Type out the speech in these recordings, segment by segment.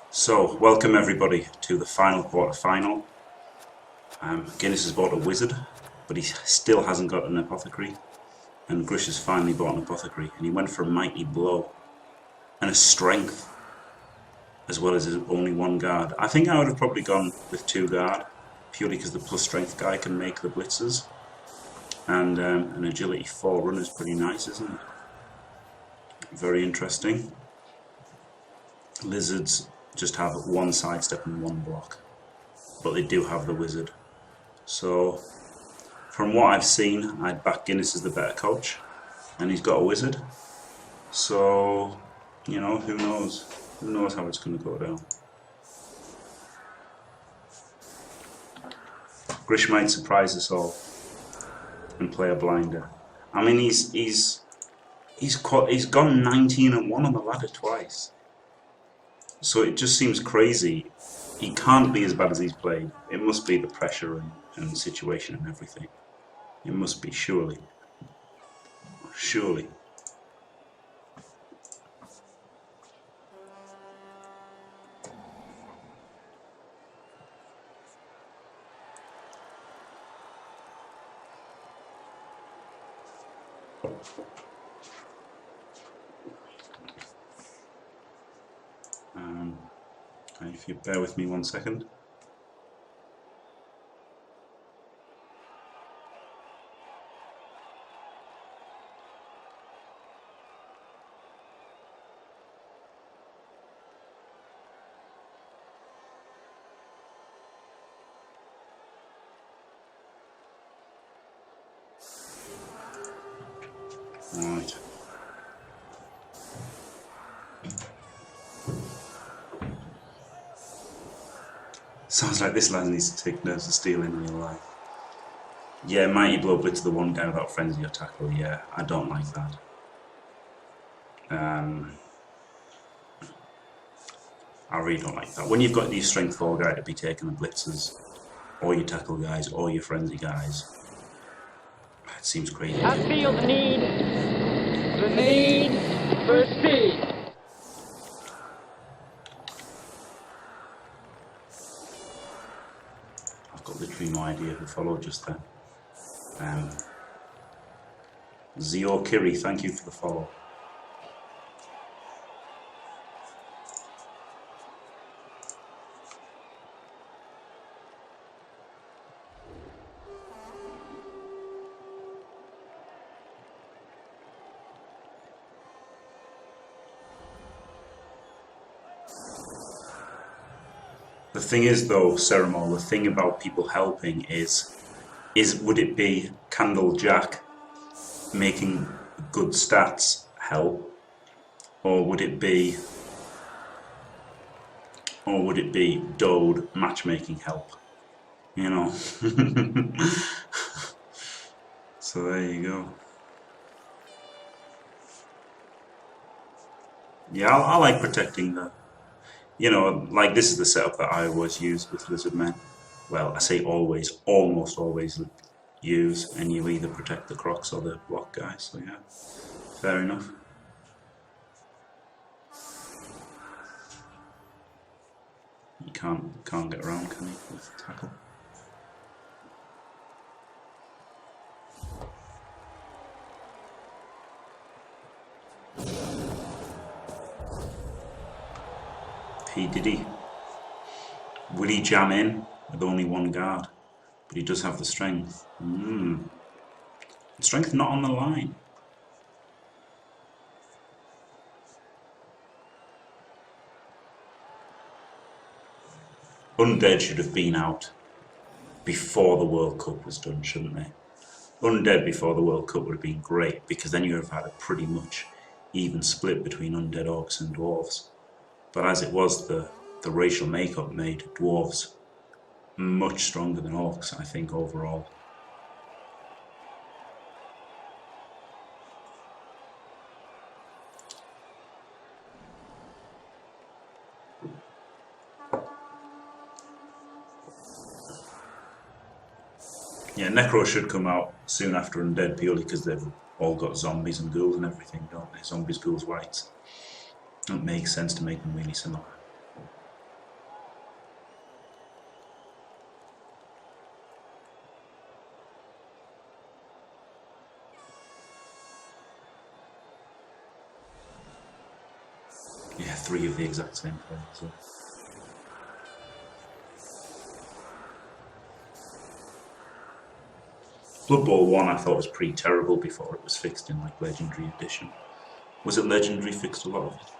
So, welcome everybody to the final quarter-final. Guinness has bought a wizard, but he still hasn't got an apothecary. And Grish has finally bought an apothecary, and he went for a mighty blow and a strength, as well as his only one guard. I think I would have probably gone with 2 guard, purely because the plus strength guy can make the blitzers. And an agility 4 run is pretty nice, isn't it? Very interesting. Lizards just have 1 sidestep and 1 block, but they do have the wizard. So, from what I've seen, I'd back Guinness as the better coach, and he's got a wizard. So, you know, who knows? Who knows how it's going to go down? Grish might surprise us all and play a blinder. I mean, he's gone 19-1 on the ladder twice. So it just seems crazy. He can't be as bad as he's played. It must be the pressure and situation and everything. It must be, surely. Surely. If you bear with me 1 second. Right. Sounds like this lad needs to take Nerves of Steel in real life. Yeah, Mighty Blow Blitz the one guy without Frenzy or Tackle, yeah, I don't like that. I really don't like that. When you've got your Strength 4 guy to be taking the blitzers, or your Tackle guys, or your Frenzy guys, it seems crazy. I feel the need for speed. Literally no idea who followed just then. Zio Kiri, thank you for the follow. The thing is though, Ceremal, the thing about people helping is would it be Candle Jack making good stats help, or would it be Dode matchmaking help? You know. So there you go. Yeah, I like protecting the. You know, like this is the setup that I always use with Lizard Men. Well, I say always, almost always use, and you either protect the Crocs or the block guys, so yeah, fair enough. You can't get around, can you, with Tackle? Did he? Will he jam in with only 1 guard? But he does have the strength. Strength not on the line. Undead should have been out before the World Cup was done, shouldn't they? Undead before the World Cup would have been great, because then you would have had a pretty much even split between Undead Orcs and Dwarfs. But as it was, the racial makeup made Dwarves much stronger than Orcs, I think, overall. Yeah, Necro should come out soon after Undead, purely because they've all got zombies and ghouls and everything, don't they? Zombies, ghouls, whites. It makes sense to make them really similar. 3 of the exact same player. So. Bloodbowl 1 I thought was pretty terrible before it was fixed in like Legendary Edition. Was it Legendary fixed a lot of it?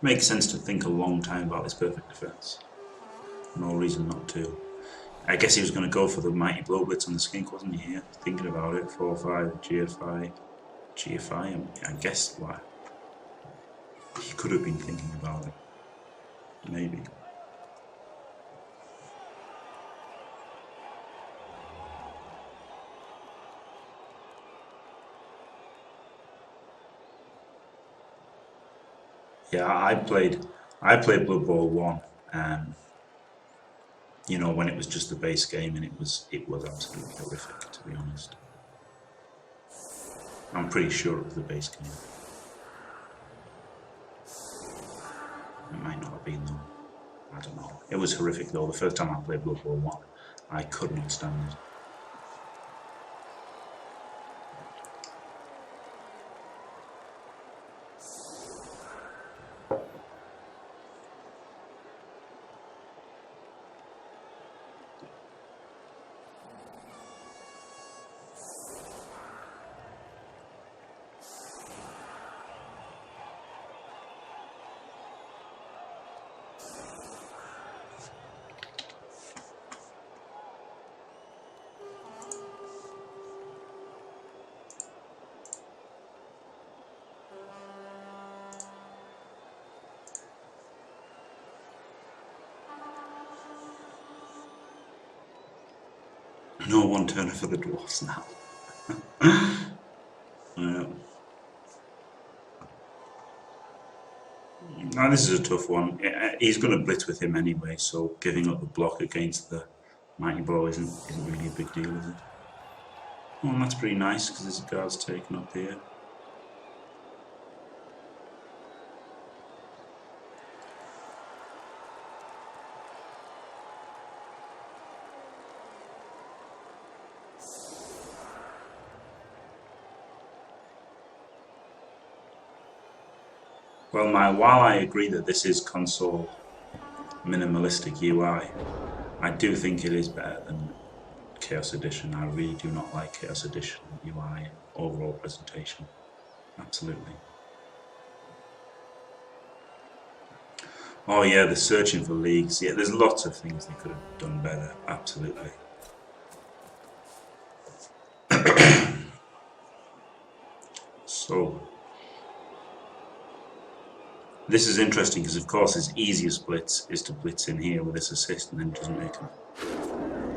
Makes sense to think a long time about this perfect defense. No reason not to. I guess he was going to go for the Mighty Blow Blitz on the skink, wasn't he? Here, thinking about it, 4-5, GFI. I guess why. He could have been thinking about it. Maybe. Yeah, I played Bloodbowl 1, you know, when it was just the base game, and it was absolutely horrific, to be honest. I'm pretty sure it was the base game. It might not have been though. I don't know. It was horrific though. The first time I played Bloodbowl 1, I could not stand it. No one turner for the Dwarfs now. Now this is a tough one. He's going to blitz with him anyway, so giving up the block against the Mighty Blow isn't really a big deal, is it? Oh, and that's pretty nice because there's a guard's taken up here. Well, while I agree that this is console minimalistic UI, I do think it is better than Chaos Edition. I really do not like Chaos Edition UI overall presentation. Absolutely. Oh yeah, the searching for leagues. Yeah, there's lots of things they could have done better. Absolutely. So. This is interesting because, of course, his easiest blitz is to blitz in here with this assist, and then it doesn't make a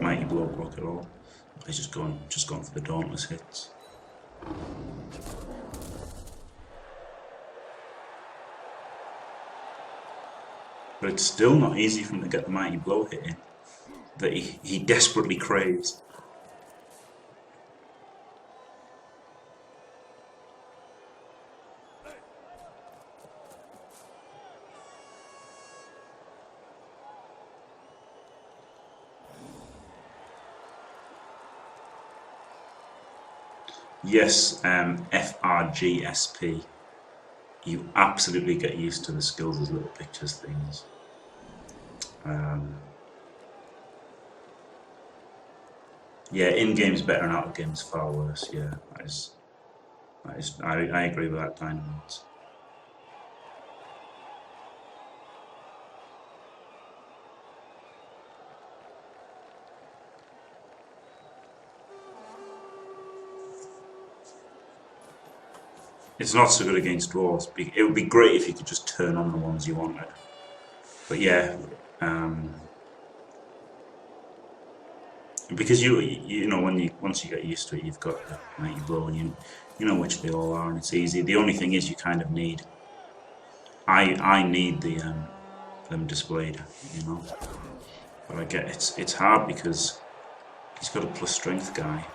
Mighty Blow block at all. He's just going for the dauntless hits. But it's still not easy for him to get the Mighty Blow hit in that he desperately craves. Yes, FRGSP. You absolutely get used to the skills as little pictures things. Yeah, in-game's better and out-of-game's far worse. Yeah, I agree with that, Dynamite. It's not so good against Dwarves. It would be great if you could just turn on the ones you wanted. But yeah, because you know once you get used to it, you've got the Mighty Blow, and you know which they all are, and it's easy. The only thing is you kind of need. I need them displayed, you know. But I get it's hard because he's got a plus strength guy.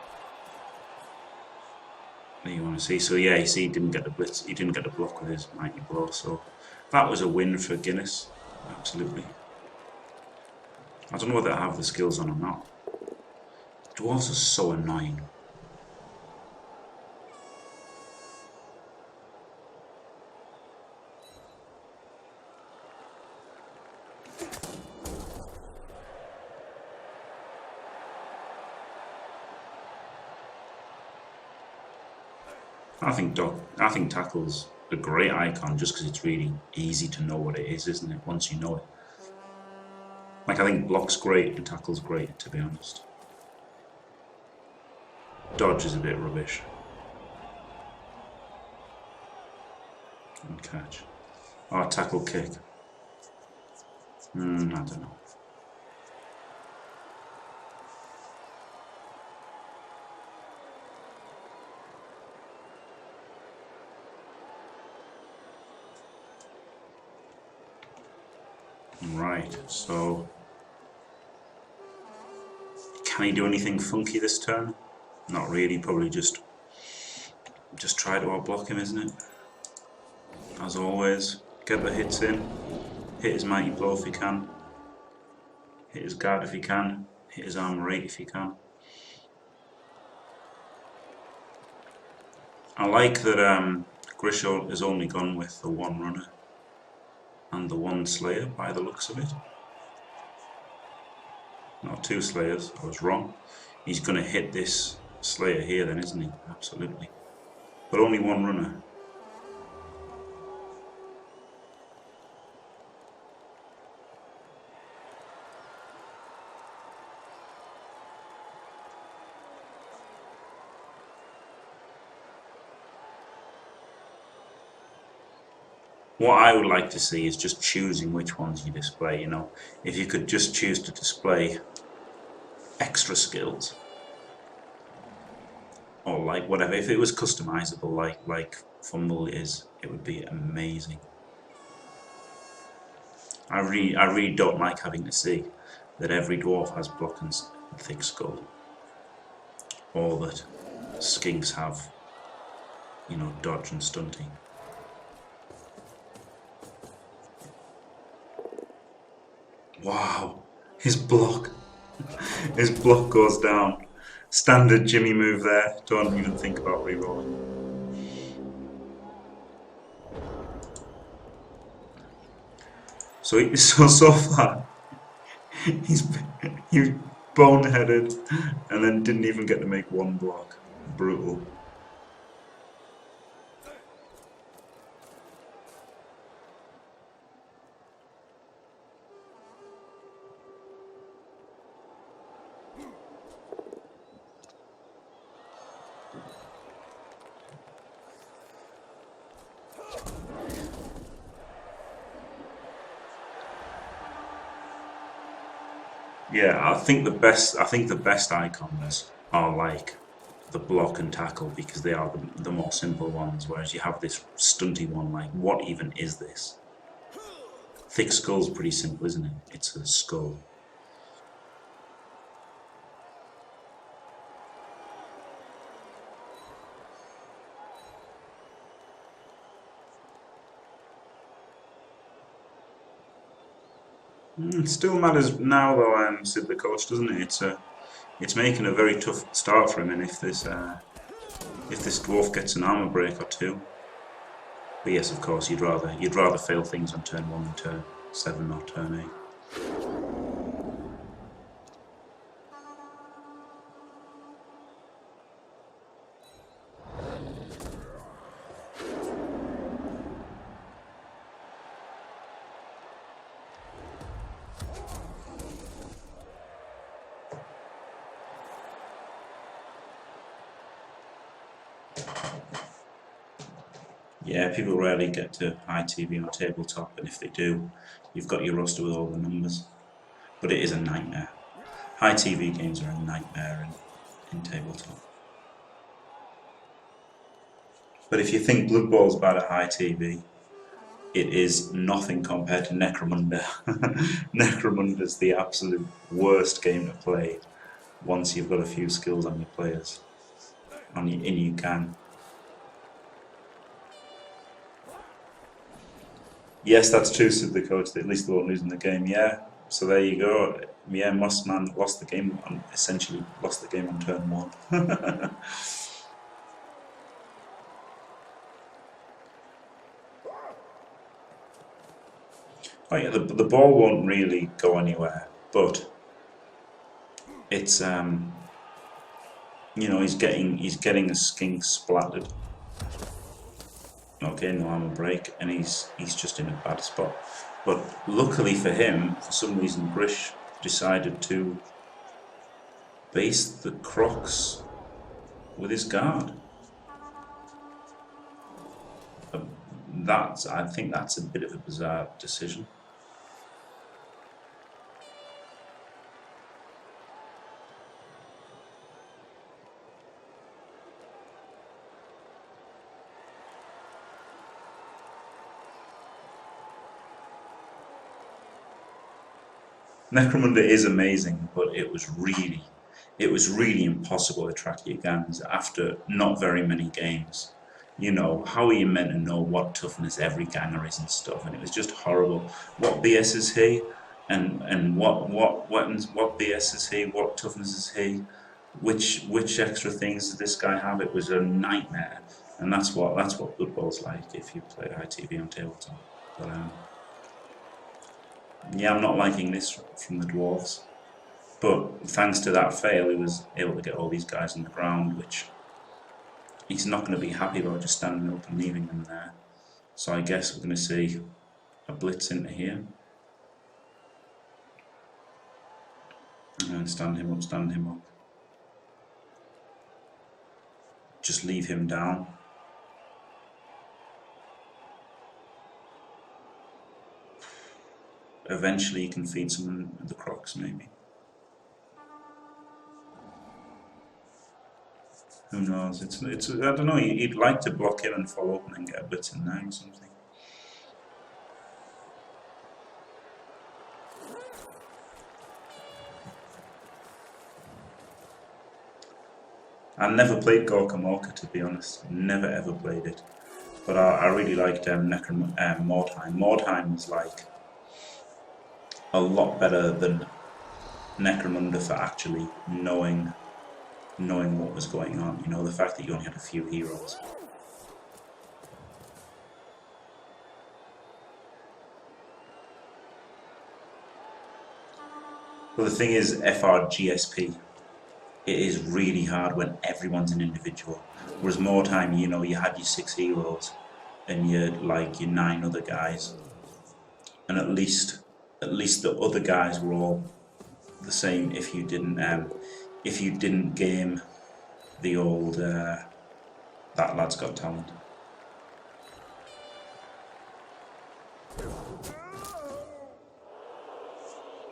That you want to see. So yeah, you see, he didn't get the blitz. He didn't get the block with his Mighty Blow. So that was a win for Guinness. Absolutely. I don't know whether I have the skills on or not. Dwarfs are so annoying. I think tackle's a great icon just because it's really easy to know what it is, isn't it? Once you know it. Like I think block's great and tackle's great, to be honest. Dodge is a bit rubbish. And catch. Oh, tackle kick. I don't know. Right, so can he do anything funky this turn? Not really, probably just try to outblock him, isn't it? As always, get the hits in, hit his mighty blow if he can, hit his guard if he can, hit his armor 8 if he can. I like that Grish has only gone with the one runner and the one slayer by the looks of it. Not two slayers, I was wrong. He's going to hit this slayer here then, isn't he? Absolutely. But only one runner. What I would like to see is just choosing which ones you display, you know. If you could just choose to display extra skills, or like whatever, if it was customizable like Fumble is, it would be amazing. I really don't like having to see that every dwarf has block and thick skull, or that skinks have, you know, dodge and stunting. Wow, his block goes down. Standard Jimmy move there. Don't even think about rerolling. So far, he's boneheaded and then didn't even get to make one block. Brutal. Yeah, I think the best icons are like the block and tackle because they are the more simple ones. Whereas you have this stunty one, like what even is this? Thick skull's pretty simple, isn't it? It's a skull. It still matters now, though. Sid the coach, doesn't it? It's making a very tough start for him, and if this dwarf gets an armor break or two, but yes, of course, you'd rather fail things on turn 1 than turn 7 or turn 8. Yeah, people rarely get to high TV or tabletop, and if they do, you've got your roster with all the numbers. But it is a nightmare. High TV games are a nightmare in tabletop. But if you think Bloodbowl's bad at high TV, it is nothing compared to Necromunda. Necromunda's the absolute worst game to play once you've got a few skills on your players. And you can. Yes, that's true, said the coach. At least they won't lose in the game. Yeah, so there you go. Yeah, Mossman lost the game on, essentially lost the game on turn 1. Oh yeah, the ball won't really go anywhere, but it's you know, he's getting his skink splattered. Okay, no armor break, and he's just in a bad spot. But luckily for him, for some reason, Grish decided to base the Crocs with his guard. I think that's a bit of a bizarre decision. Necromunda is amazing, but it was really impossible to track your guns after not very many games. You know, how are you meant to know what toughness every ganger is and stuff? And it was just horrible. What BS is he? And what weapons? What BS is he? What toughness is he? Which extra things does this guy have? It was a nightmare, and that's what Bloodbowl's like if you play ITV on tabletop. But yeah, I'm not liking this from the Dwarfs. But thanks to that fail, he was able to get all these guys on the ground, which he's not going to be happy about just standing up and leaving them there. So I guess we're going to see a blitz into here. And stand him up, stand him up. Just leave him down. Eventually you can feed someone the Crocs, maybe. Who knows? It's I don't know. You'd like to block him and follow up and then get a blitz in there or something. I never played Gorkamorka, to be honest. Never ever played it. But I really liked Mordheim. Mordheim was like a lot better than Necromunda for actually knowing what was going on. You know, the fact that you only had a few heroes. Well, the thing is, FRGSP, it is really hard when everyone's an individual. Whereas Mordheim, you know, you had your 6 heroes and you like your 9 other guys, and at least the other guys were all the same. If you didn't game the old that lad's got talent.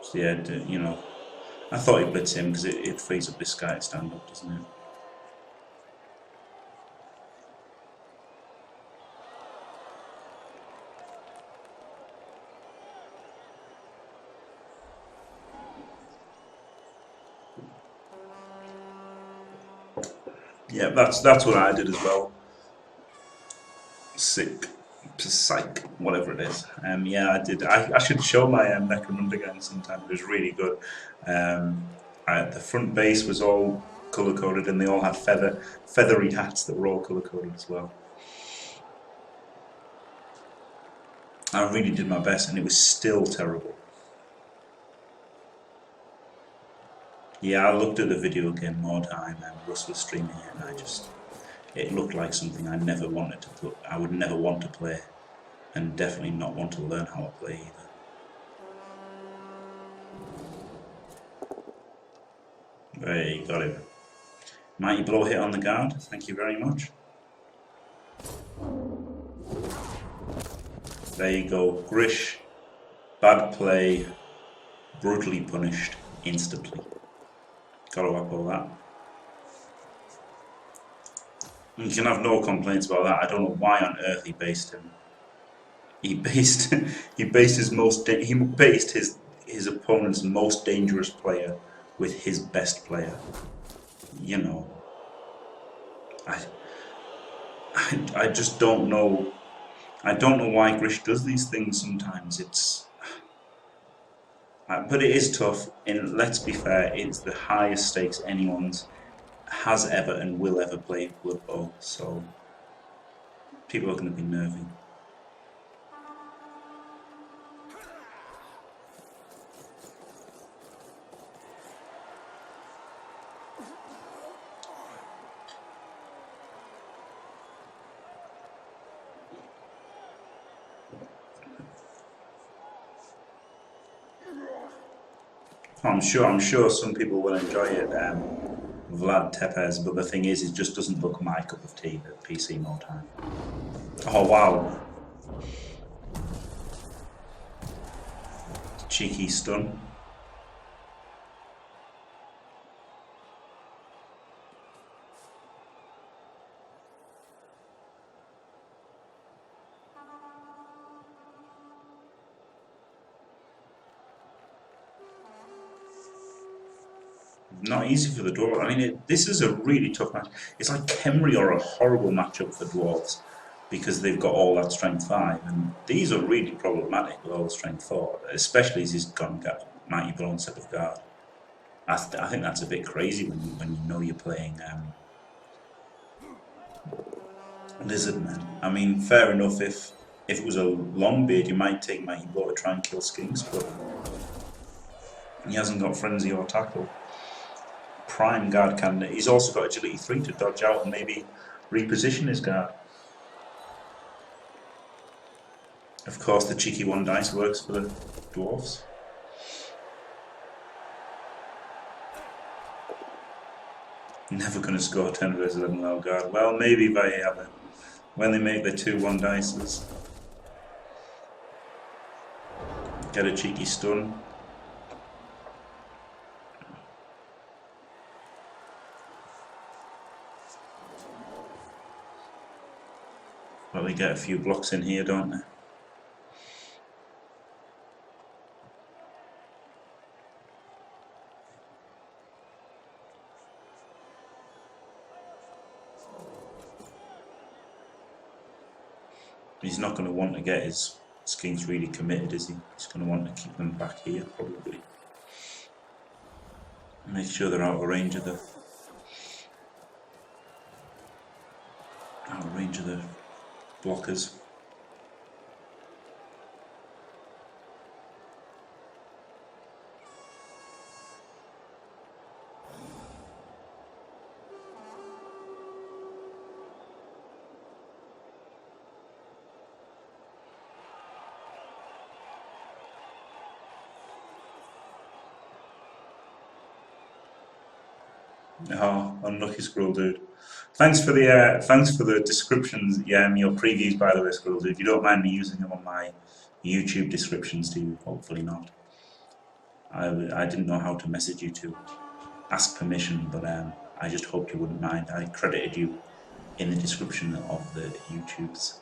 So yeah, you know, I thought he'd blitz him because it frees up this guy to stand up, doesn't it? Yeah, that's what I did as well. Psych, whatever it is. Yeah, I did. I should show my Necromunda again sometime. It was really good. The front base was all color coded, and they all had feathery hats that were all color coded as well. I really did my best, and it was still terrible. Yeah, I looked at the video game Mordheim and Russ was streaming it, and it looked like something I never wanted to play. I would never want to play, and definitely not want to learn how to play either. There you got it. Mighty blow hit on the guard. Thank you very much. There you go. Grish, bad play, brutally punished instantly. Gotta whack all that. You can have no complaints about that. I don't know why on earth he based him. He based his opponent's most dangerous player with his best player. You know, I just don't know. I don't know why Grish does these things sometimes. But it is tough, and let's be fair, it's the highest stakes anyone's has ever and will ever play Blood Bowl, so people are going to be nervy. I'm sure some people will enjoy it, Vlad Tepes, but the thing is, it just doesn't look my cup of tea, the PC more time. Oh wow. Cheeky stun. Not easy for the Dwarves. I mean, this is a really tough match. It's like Khemri are a horrible matchup for Dwarves because they've got all that strength 5, and these are really problematic with all the strength 4, especially as he's got Mighty Blow instead of Guard. I think that's a bit crazy when you know you're playing Lizardmen. I mean, fair enough, if it was a Longbeard, you might take Mighty Blow to try and kill Skinks, but he hasn't got Frenzy or Tackle. Prime guard candidate. He's also got agility 3 to dodge out and maybe reposition his guard. Of course, the cheeky 1 dice works for the Dwarfs. Never going to score 10 versus 11 low guard. Well, maybe by when they make the 2 1 dices. Get a cheeky stun. Well, they get a few blocks in here, don't they? He's not going to want to get his Skinks really committed, is he? He's going to want to keep them back here, probably. Make sure they're out of range of the blockers. Oh, unlucky Squirrel Dude. Thanks for the descriptions. Yeah, your previews, by the way, Squirrel Dude. You don't mind me using them on my YouTube descriptions, do you? Hopefully not. I didn't know how to message you to ask permission, but I just hoped you wouldn't mind. I credited you in the description of the YouTubes.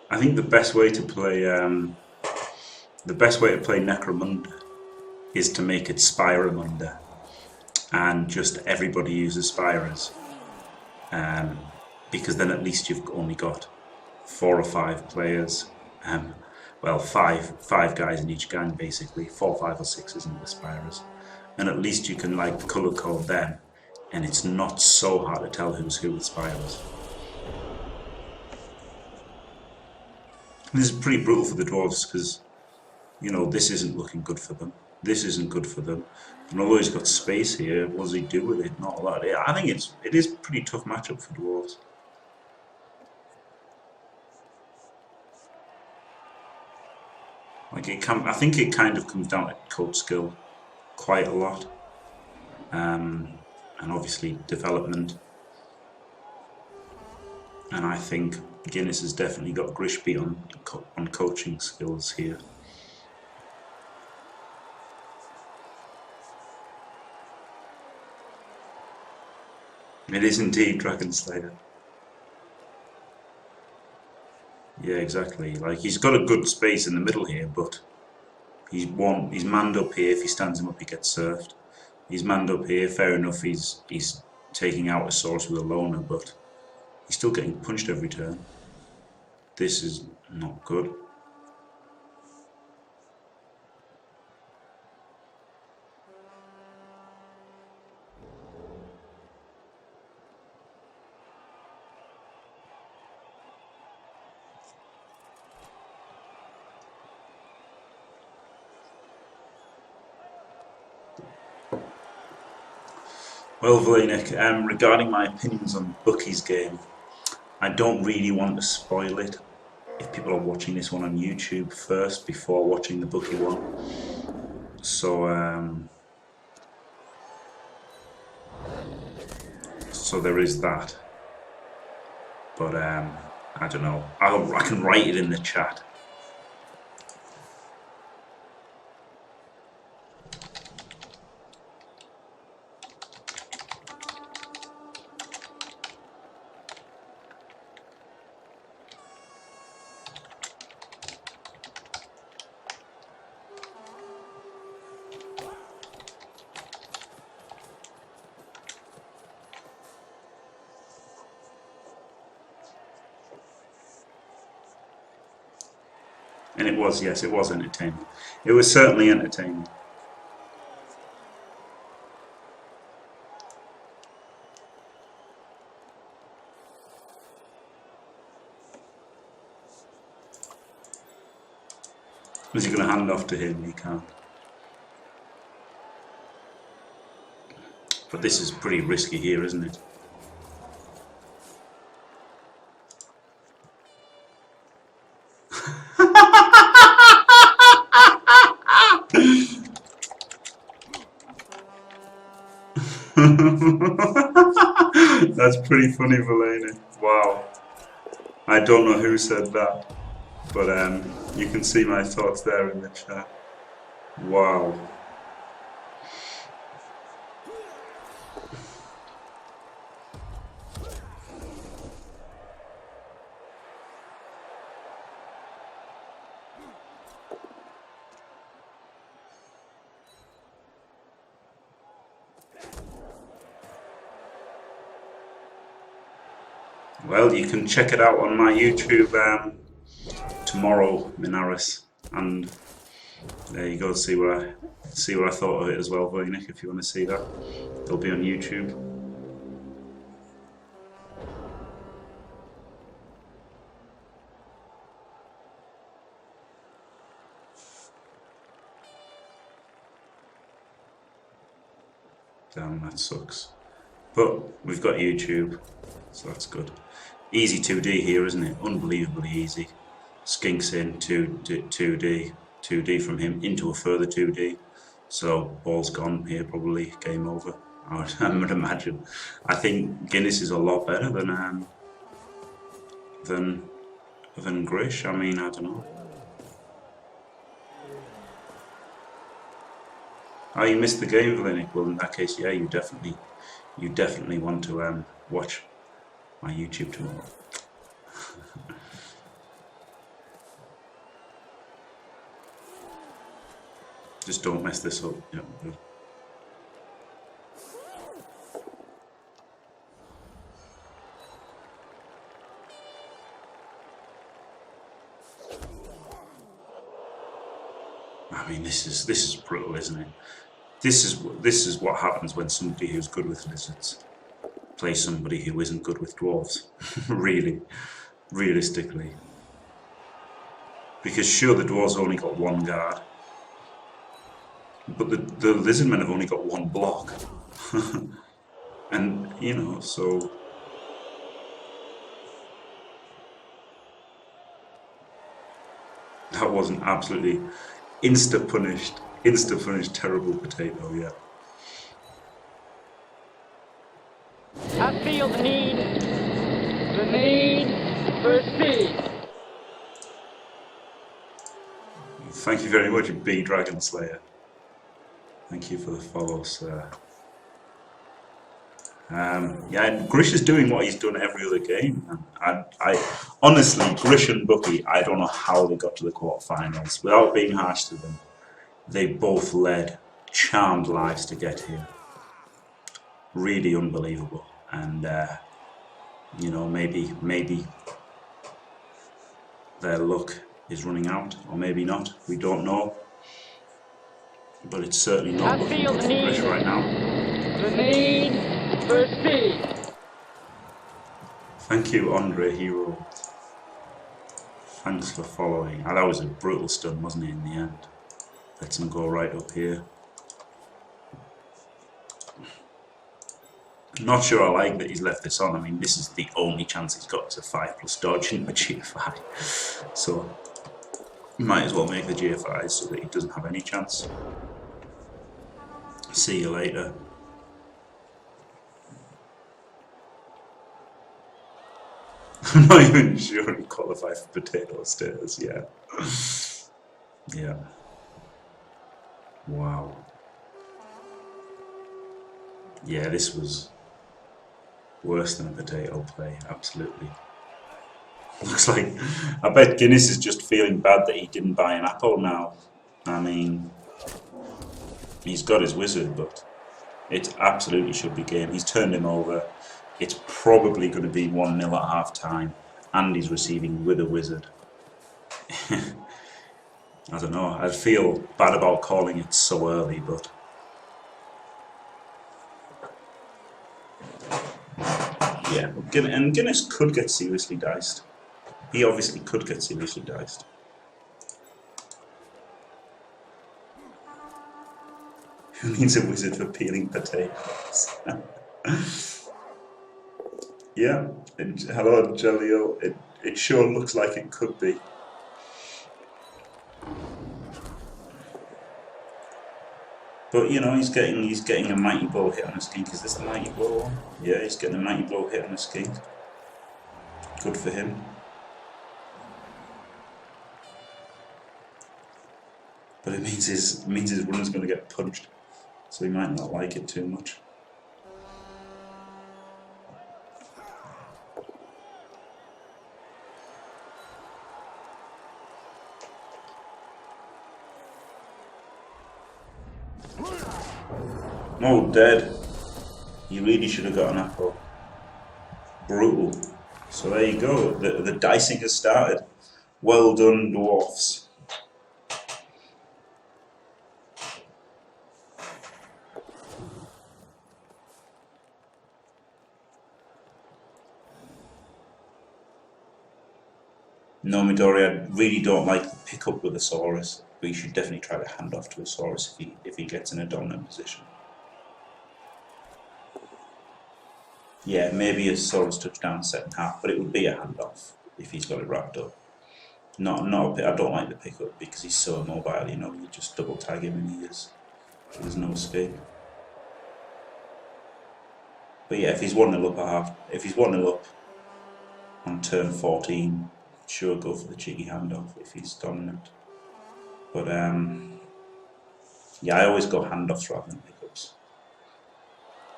I think the best way to play Necromunda is to make it Spyramunda, and just everybody uses Spyras, because then at least you've only got 4 or 5 players. Well, five guys in each gang basically, 4, 5, or 6 isn't the Spyras, and at least you can like color code them, and it's not so hard to tell who's who with Spyras. This is pretty brutal for the Dwarves because, you know, this isn't looking good for them. This isn't good for them. And although he's got space here, what does he do with it? Not a lot. Yeah, I think it is a pretty tough matchup for Dwarves. Like I think it kind of comes down to coach skill quite a lot, and obviously development. And I think Guinness has definitely got Grish beat on coaching skills here. It is indeed Dragon Slayer. Yeah, exactly. Like he's got a good space in the middle here, but he's manned up here. If he stands him up, he gets surfed. He's manned up here. Fair enough. He's taking out a source with a loner, but he's still getting punched every turn. This is not good. Well, Vlanik, regarding my opinions on Bucky's game, I don't really want to spoil it. If people are watching this one on YouTube first before watching the Bucky one, so so there is that. But I don't know. I can write it in the chat. And it was, yes, it was entertaining. It was certainly entertaining. Was he going to hand off to him? He can't. But this is pretty risky here, isn't it? That's pretty funny, Valena. Wow. I don't know who said that, but you can see my thoughts there in the chat. Wow. Well, you can check it out on my YouTube tomorrow, Minaris, and there you go. See what I thought of it as well, Nick. If you want to see that, it'll be on YouTube. Damn, that sucks. But we've got YouTube, so that's good. Easy 2D here, isn't it? Unbelievably easy. Skinks in 2D from him into a further 2D. So ball's gone here, probably game over. I would imagine. I think Guinness is a lot better than Grish. I mean, I don't know. Oh, you missed the game, Vlanik. Well, in that case, yeah, you definitely want to watch my YouTube tomorrow. Just don't mess this up. Yeah, good. I mean, this is brutal, isn't it? This is what happens when somebody who's good with lizards plays somebody who isn't good with dwarves. Really, realistically, because sure, the dwarves only got one guard, But the lizardmen have only got one block. And, you know, so... That was an absolutely insta-punished, terrible potato, yeah. I feel the need for speed. Thank you very much, B Dragon Slayer. Thank you for the follow, sir. Yeah, Grish is doing what he's done every other game. I honestly, Grish and Bucky, I don't know how they got to the quarterfinals. Without being harsh to them, they both led charmed lives to get here. Really unbelievable. And you know, maybe their luck is running out, or maybe not. We don't know. But it's certainly not looking good for Grish right now. The need for speed. Thank you, Andre Hero. Thanks for following. That was a brutal stun, wasn't it, in the end? Lets him go right up here. Not sure I like that he's left this on. I mean, this is the only chance he's got to 5+ dodge in the GFI. So, might as well make the GFI so that he doesn't have any chance. See you later. I'm not even sure he qualified for potato status, yeah. Yeah. Wow. Yeah, this was worse than a potato play, absolutely. Looks like, I bet Guinness is just feeling bad that he didn't buy an apple now. I mean, he's got his wizard, but it absolutely should be game. He's turned him over. It's probably going to be 1-0 at half time, and he's receiving with a wizard. I don't know, I feel bad about calling it so early, but yeah, and Guinness could get seriously diced. He obviously could get seriously diced. Who needs a wizard for peeling potatoes? Yeah, hello Jelio. It sure looks like it could be. But you know, he's getting a mighty blow hit on a skink. Is this the mighty blow one? Yeah, he's getting a mighty blow hit on a skink. Good for him. But it means his runner's going to get punched, so he might not like it too much. Oh, dead. He really should have got an apple. Brutal. So there you go. The dicing has started. Well done, Dwarfs. No, Midori, I really don't like the pick up with a Saurus, but you should definitely try to hand off to a Saurus if he gets in a dominant position. Yeah, maybe a Saurus touchdown second half, but it would be a handoff if he's got it wrapped up. I don't like the pickup because he's so immobile. You know, you just double tag him and there's no escape. But yeah, if he's 1-0 up if he's 1-0 up on turn 14, sure, go for the cheeky handoff if he's dominant. But yeah, I always go handoffs rather than pickups.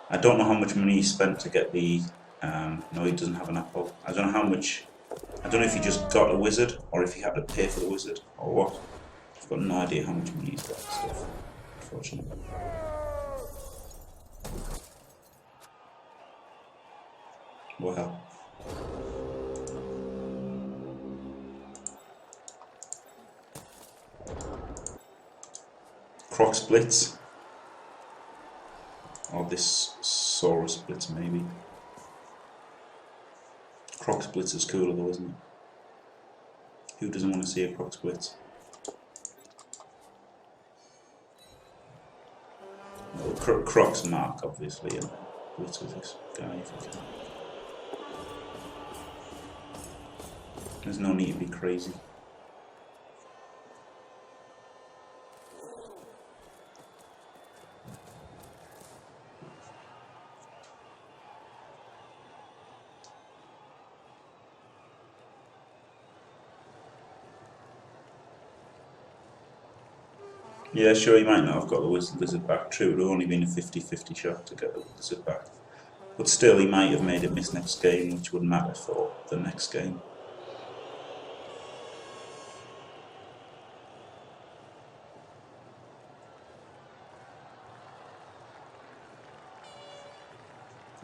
I don't know how much money he spent to get the. No, he doesn't have an apple. I don't know how much. I don't know if he just got a wizard or if he had to pay for the wizard or what. I've got no idea how much money he's got and stuff, unfortunately. Well. Croc splits. Or this Saurus splits, maybe. Croc splits is cooler though, isn't it? Who doesn't want to see a Croc splits? Well, Croc's mark, obviously, and blitz with this guy if you can. There's no need to be crazy. Yeah, sure, he might not have got the lizard back. True, it would have only been a 50-50 shot to get the lizard back. But still, he might have made it miss next game, which would matter for the next game.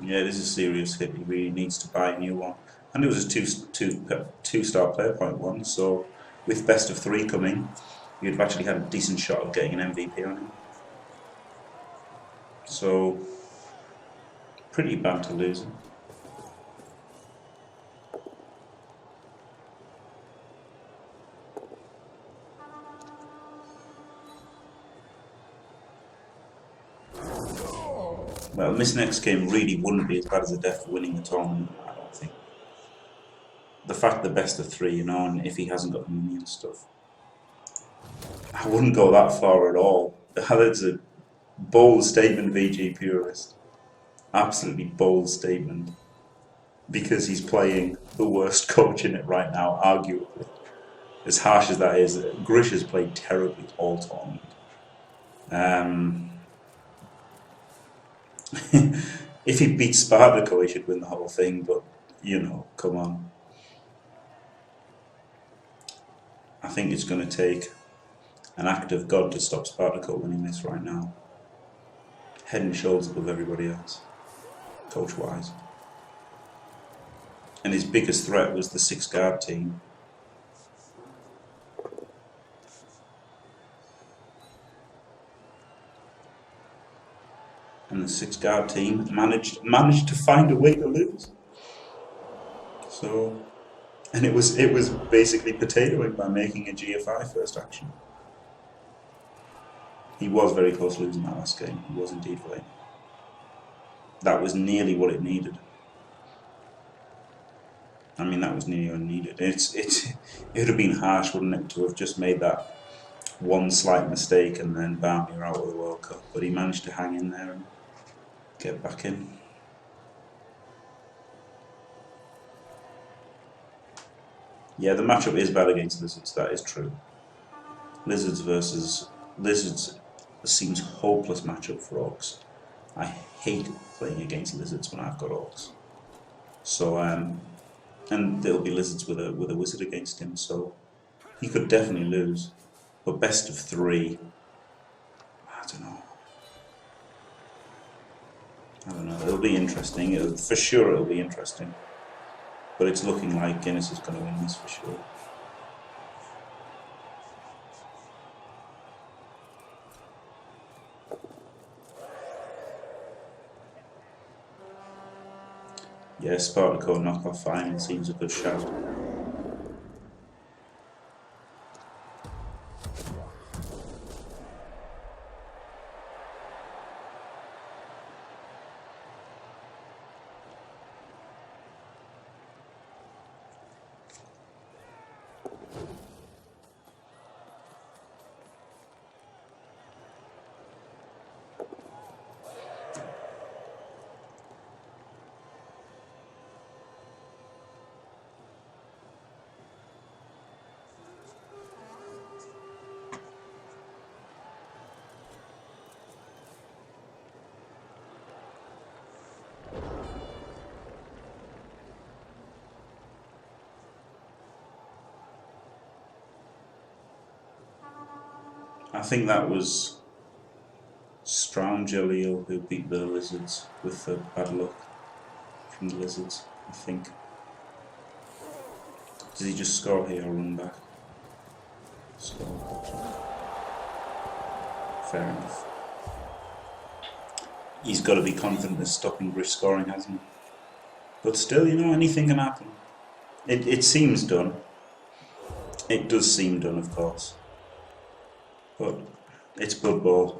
Yeah, this is a serious hit. He really needs to buy a new one. And it was a two-star player point one, so with best of 3 coming, you'd have actually had a decent shot of getting an MVP on him. So, pretty bad to lose him. Well, this next game really wouldn't be as bad as a death for winning the tournament, I don't think. The fact the best of 3, you know, and if he hasn't got the money and stuff. I wouldn't go that far at all. That's a bold statement, VG Purist. Absolutely bold statement. Because he's playing the worst coach in it right now, arguably. As harsh as that is, Grish has played terribly all tournament. If he beats Spartaco, he should win the whole thing, but, you know, come on. I think it's going to take an act of God to stop Spartaco winning this right now. Head and shoulders above everybody else, coach-wise. And his biggest threat was the 6-guard team. And the 6-guard team managed to find a way to lose. So, and it was basically potatoing by making a GFI first action. He was very close to losing that last game. He was indeed playing. That was nearly what it needed. I mean, that was nearly what it needed. It would have been harsh, wouldn't it, to have just made that one slight mistake and then bam, you're out of the World Cup. But he managed to hang in there and get back in. Yeah, the matchup is bad against Lizards, that is true. Lizards versus Lizards seems a hopeless matchup for Orcs. I hate playing against Lizards when I've got Orcs. So, and there'll be Lizards with a Wizard against him, so he could definitely lose. But best of 3, I don't know. It'll be interesting. For sure it'll be interesting. But it's looking like Guinness is going to win this for sure. Yeah, Spartaco knockoff final seems a good shout. I think that was Straum Jalil who beat the Lizards with the bad luck from the Lizards, I think. Did he just score here or run back? Score. Fair enough. He's got to be confident in stopping Grish scoring, hasn't he? But still, you know, anything can happen. It seems done. It does seem done, of course. But it's Bloodbowl.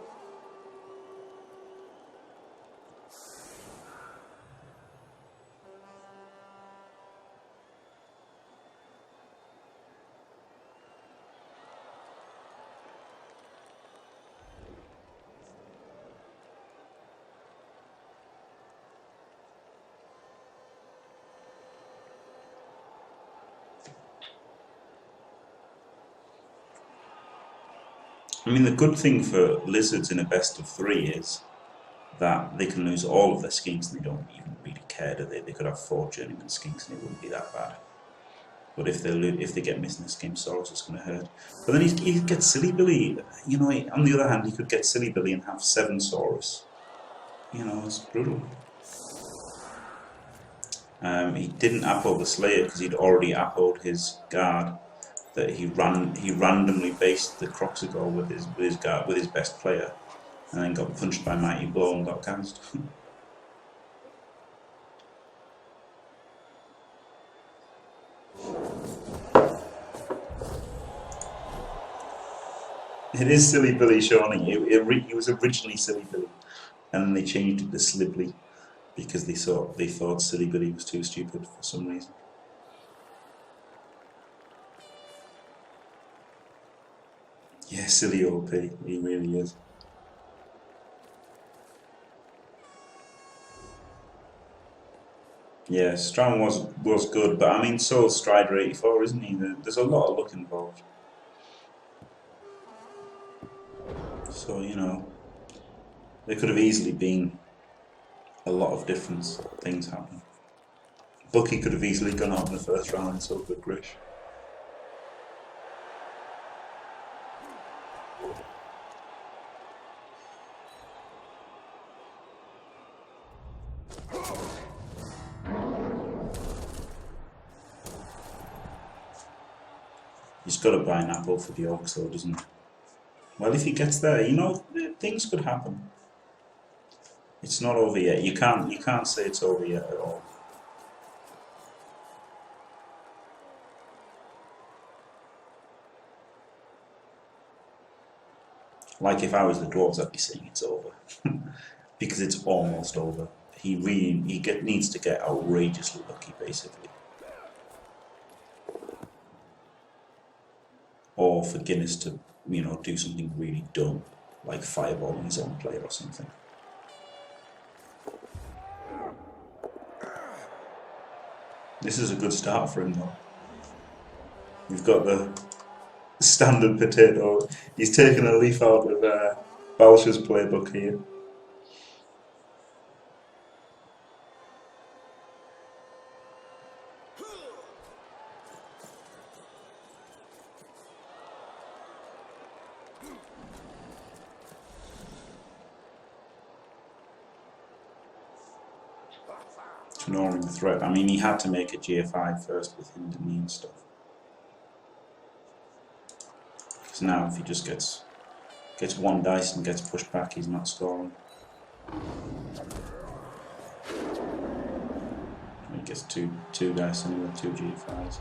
I mean, the good thing for lizards in a best of 3 is that they can lose all of their skinks and they don't even really care, do they? They could have 4 journeyman skinks and it wouldn't be that bad. But if they get missing a skink Saurus, it's going to hurt. But then he gets Silly Billy. You know, on the other hand, he could get Silly Billy and have 7 Saurus. You know, it's brutal. He didn't apple the Slayer because he'd already appled his guard. That he randomly based the Croxagore with his guard, with his best player, and then got punched by Mighty Blow and got cast. It is Silly Billy, Shawnee. It was originally Silly Billy, and then they changed it to Slibly because they thought Silly Billy was too stupid for some reason. Yeah, silly OP. He really is. Yeah, Strong was good, but I mean, so is Strider 84, isn't he? There's a lot of luck involved. So, you know, there could have easily been a lot of different things happening. Bucky could have easily gone out in the first round, and so could Grish. He's got to buy an apple for the Orcs, though, doesn't he? Well, if he gets there, you know, things could happen. It's not over yet. You can't say it's over yet at all. Like if I was the Dwarves, I'd be saying it's over. Because it's almost over. He needs to get outrageously lucky, basically. Or for Guinness to, you know, do something really dumb, like fireballing his own player or something. This is a good start for him, though. We've got the standard potato. He's taken a leaf out of Balsh's playbook here. Ignoring the threat. I mean, he had to make a GFI first with him, didn't he, and stuff. Because now, if he just gets 1 dice and gets pushed back, he's not scoring. He gets two dice anyway, 2 GFIs.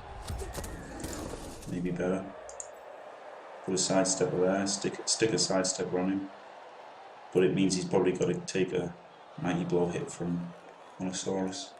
Maybe better. Put a sidestepper there, stick a sidestepper on him. But it means he's probably got to take a Mighty Blow hit from Monosaurus.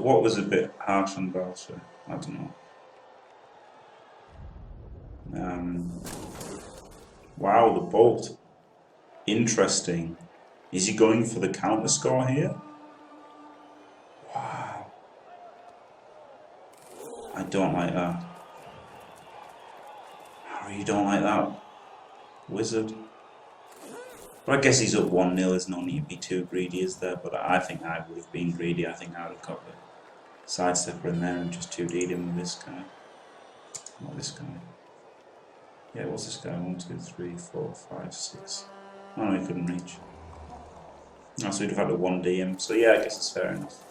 What was a bit harsh on Balsa? I don't know. Wow, the bolt. Interesting. Is he going for the counter score here? Wow. I don't like that. I really don't like that. Wizard. But I guess he's up 1-0, there's no need to be too greedy, is there? But I think I would have been greedy. I think I would have got the sidestepper in there and just 2D'd him with this guy. Not this guy. Yeah, what's this guy? 1, 2, 3, 4, 5, 6. Oh no, he couldn't reach. Oh, so he'd have had to 1D him. So yeah, I guess it's fair enough.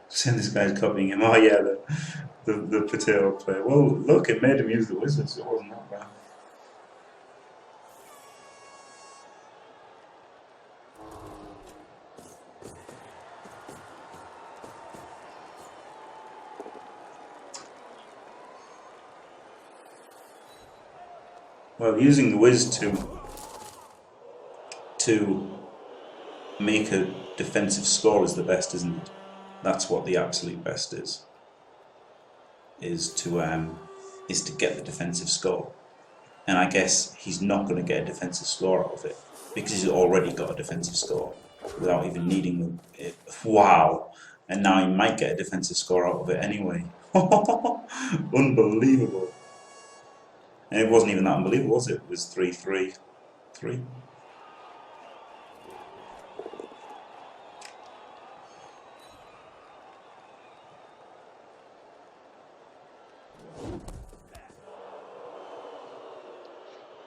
Saying this guy's copying him. Oh yeah, the potato player. Well, look, it made him use the wizards. It wasn't that bad. Well, using the whiz to make a defensive score is the best, isn't it? That's what the absolute best is. Is to get the defensive score. And I guess he's not going to get a defensive score out of it because he's already got a defensive score without even needing it. Wow! And now he might get a defensive score out of it anyway. Unbelievable. And it wasn't even that unbelievable, was it? It was 3-3. 3.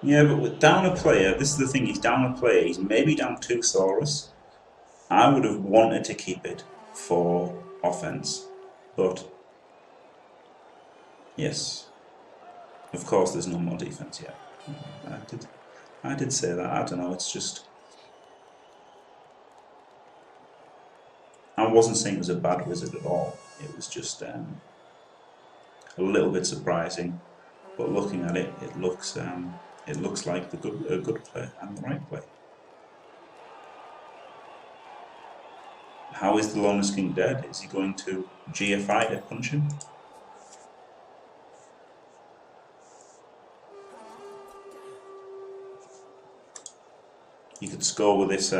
Yeah, but with down a player, this is the thing, he's down a player, he's maybe down 2 Saurus. I would have wanted to keep it for offense, but yes, of course there's no more defense yet. I did say that, I don't know, it's just... I wasn't saying it was a bad wizard at all, it was just a little bit surprising, but looking at it, it looks like a good play and the right play. How is the Loner's King dead? Is he going to GFI to punch him? You could score with this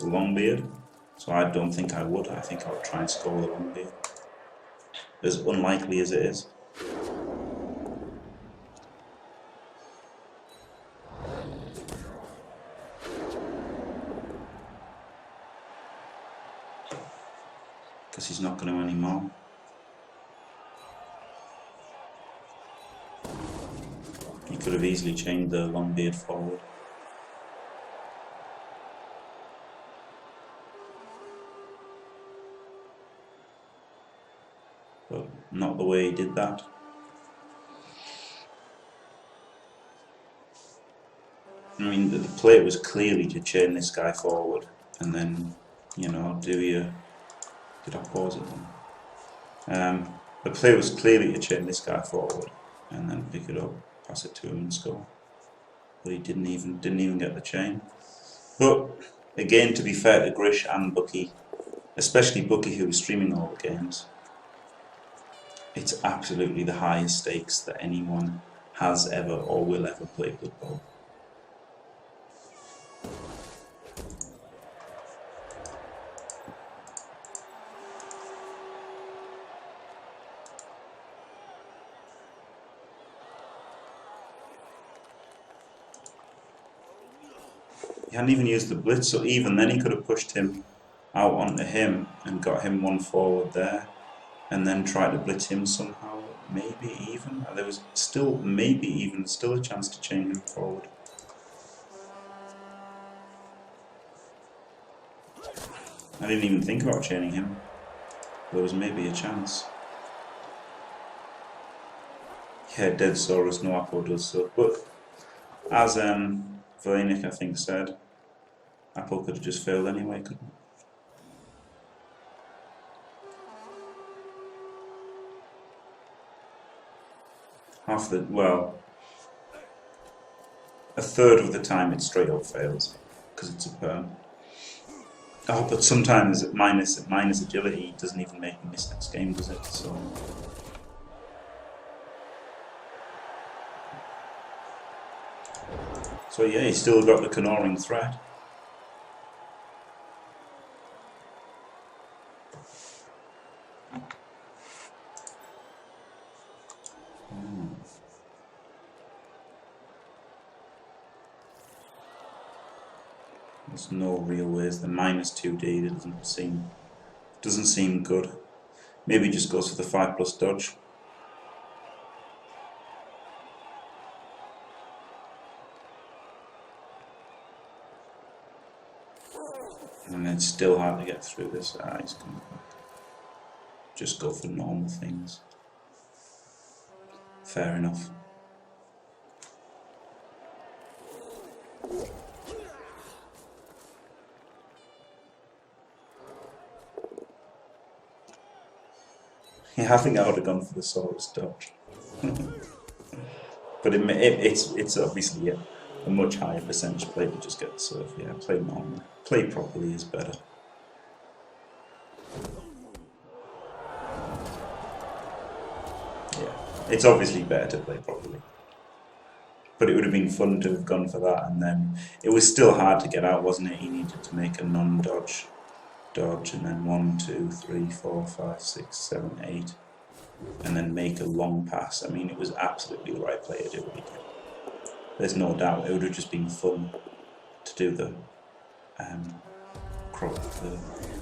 Longbeard, so I don't think I would. I think I would try and score with a Longbeard, as unlikely as it is. Because he's not going to anymore. He could have easily changed the Longbeard forward. But not the way he did that. I mean, the play was clearly to chain this guy forward and then, you know, do your... Did I pause it then? The play was clearly to chain this guy forward and then pick it up, pass it to him and score. But he didn't even get the chain. But again, to be fair to Grish and Bucky, especially Bucky who was streaming all the games, it's absolutely the highest stakes that anyone has ever or will ever play Bloodbowl. He hadn't even used the blitz, so even then he could have pushed him out onto him and got him one forward there, and then tried to blitz him somehow. Maybe even there was still a chance to chain him forward. I didn't even think about chaining him. There was maybe a chance. Yeah, dead Saurus, no Apple does so. But as Valenik, I think, said, Apple could have just failed anyway, couldn't it? A third of the time it straight up fails because it's a perm. Oh, but sometimes minus agility doesn't even make him miss next game, does it? So yeah, he's still got the Canoring threat. There's no real ways. The -2D doesn't seem good. Maybe just goes for the 5+ dodge. And it's still hard to get through this. He's coming back. just go for normal things. Fair enough. Yeah, I think I would have gone for the Saurus dodge. But it's obviously a much higher percentage play to just get the surf. Yeah, play normally. Play properly is better. Yeah, it's obviously better to play properly. But it would have been fun to have gone for that, and then it was still hard to get out, wasn't it? He needed to make a non-dodge dodge, and then 1, 2, 3, 4, 5, 6, 7, 8, and then make a long pass. I mean, it was absolutely the right play to do what he did. There's no doubt it would have just been fun to do the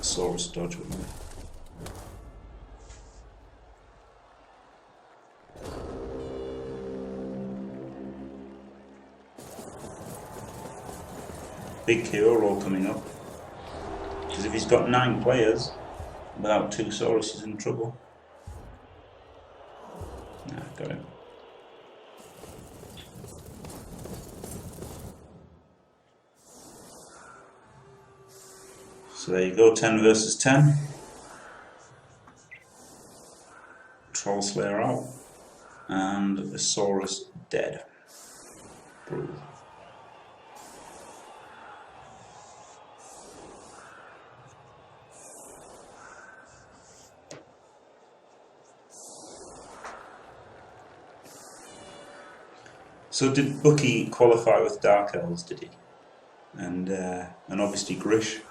Saurus dodge, wouldn't it? Big KO roll coming up. Because if he's got 9 players without 2 Saurus, he's in trouble. Nah, got him. So there you go, 10 versus 10. Troll Slayer out. And the Saurus dead. Brutal. So did Bucky qualify with Dark Elves, did he? And obviously Grish.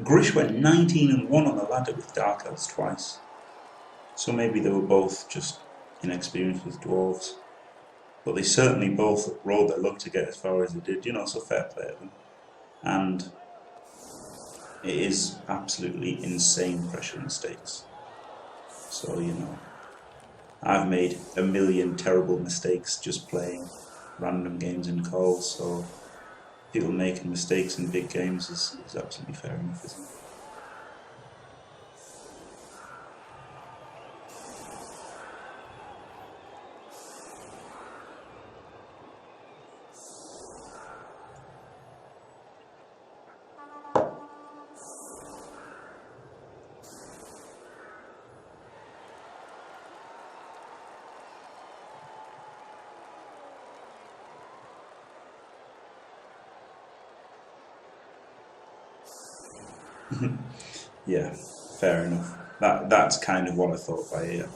Grish went 19-1 on the ladder with Dark Elves twice. So maybe they were both just inexperienced with Dwarves. But they certainly both rolled their luck to get as far as they did, you know, so fair play to them. And it is absolutely insane pressure mistakes. So, you know, I've made a million terrible mistakes just playing random games in calls, so people making mistakes in big games is absolutely fair enough, isn't it? Yeah, fair enough. That's kind of what I thought by yeah.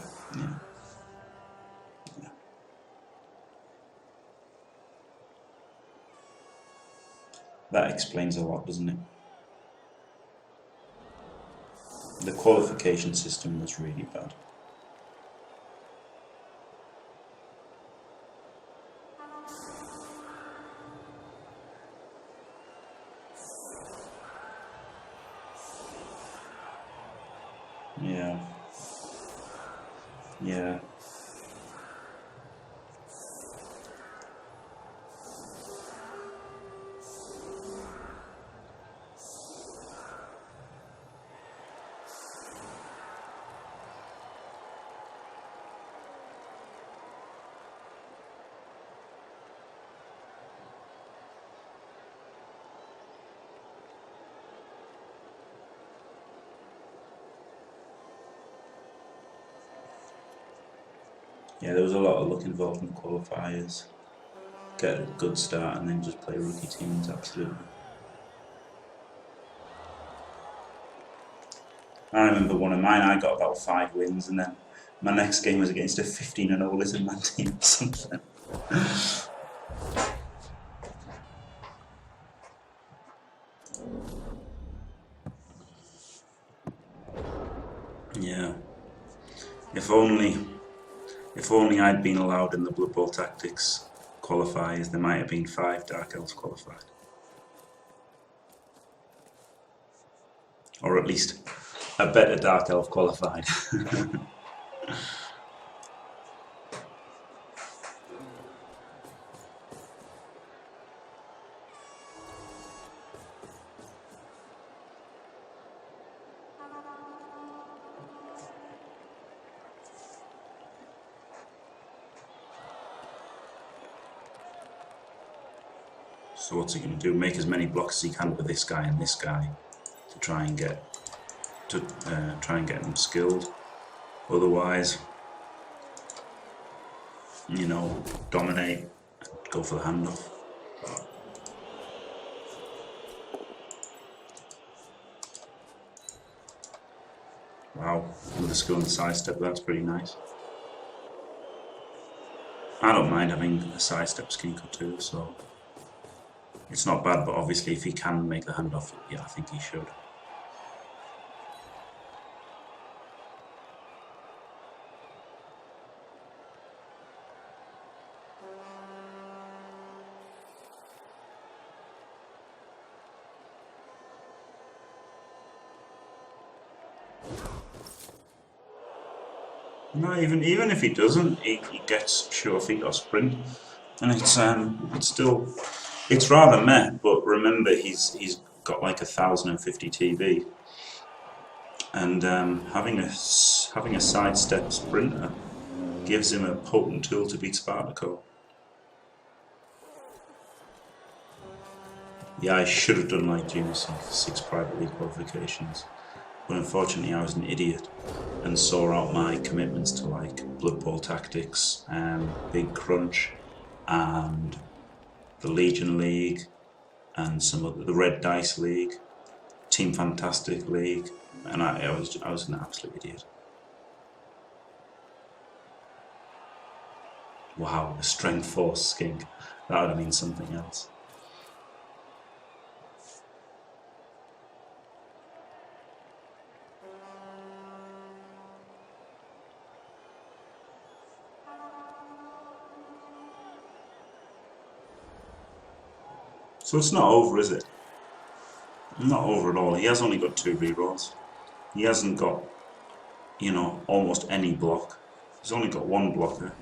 That explains a lot, doesn't it? The qualification system was really bad. Yeah. Yeah. Yeah, there was a lot of luck involved in the qualifiers. Get a good start and then just play rookie teams, absolutely. I remember one of mine, I got about 5 wins, and then my next game was against a 15-0 Lizard Man team or something. Yeah. If only I'd been allowed in the Bloodbowl Tactics qualifiers, there might have been 5 Dark Elves qualified. Or at least a better Dark Elf qualified. So what's he going to do? Make as many blocks as he can with this guy and this guy to try and get him skilled. Otherwise, you know, dominate, go for the handoff. Wow, with the skill and sidestep, that's pretty nice. I don't mind having a sidestep skinker too, so it's not bad, but obviously if he can make the handoff, yeah, I think he should. No, even if he doesn't, he gets sure feet or sprint, and it's still rather meh. But remember, he's got like 1050 TB, and having a sidestep sprinter gives him a potent tool to beat Spartaco. Yeah, I should have done like Guiness for 6 private league qualifications. But unfortunately I was an idiot and saw out my commitments to like Bloodbowl Tactics, Big Crunch, and the Legion League, and some of the Red Dice League, Team Fantastic League, and I was an absolute idiot. Wow, a Strength Force skink. That would have been something else. So it's not over, is it? Not over at all. He has only got 2 rerolls. He hasn't got, you know, almost any block. He's only got 1 blocker.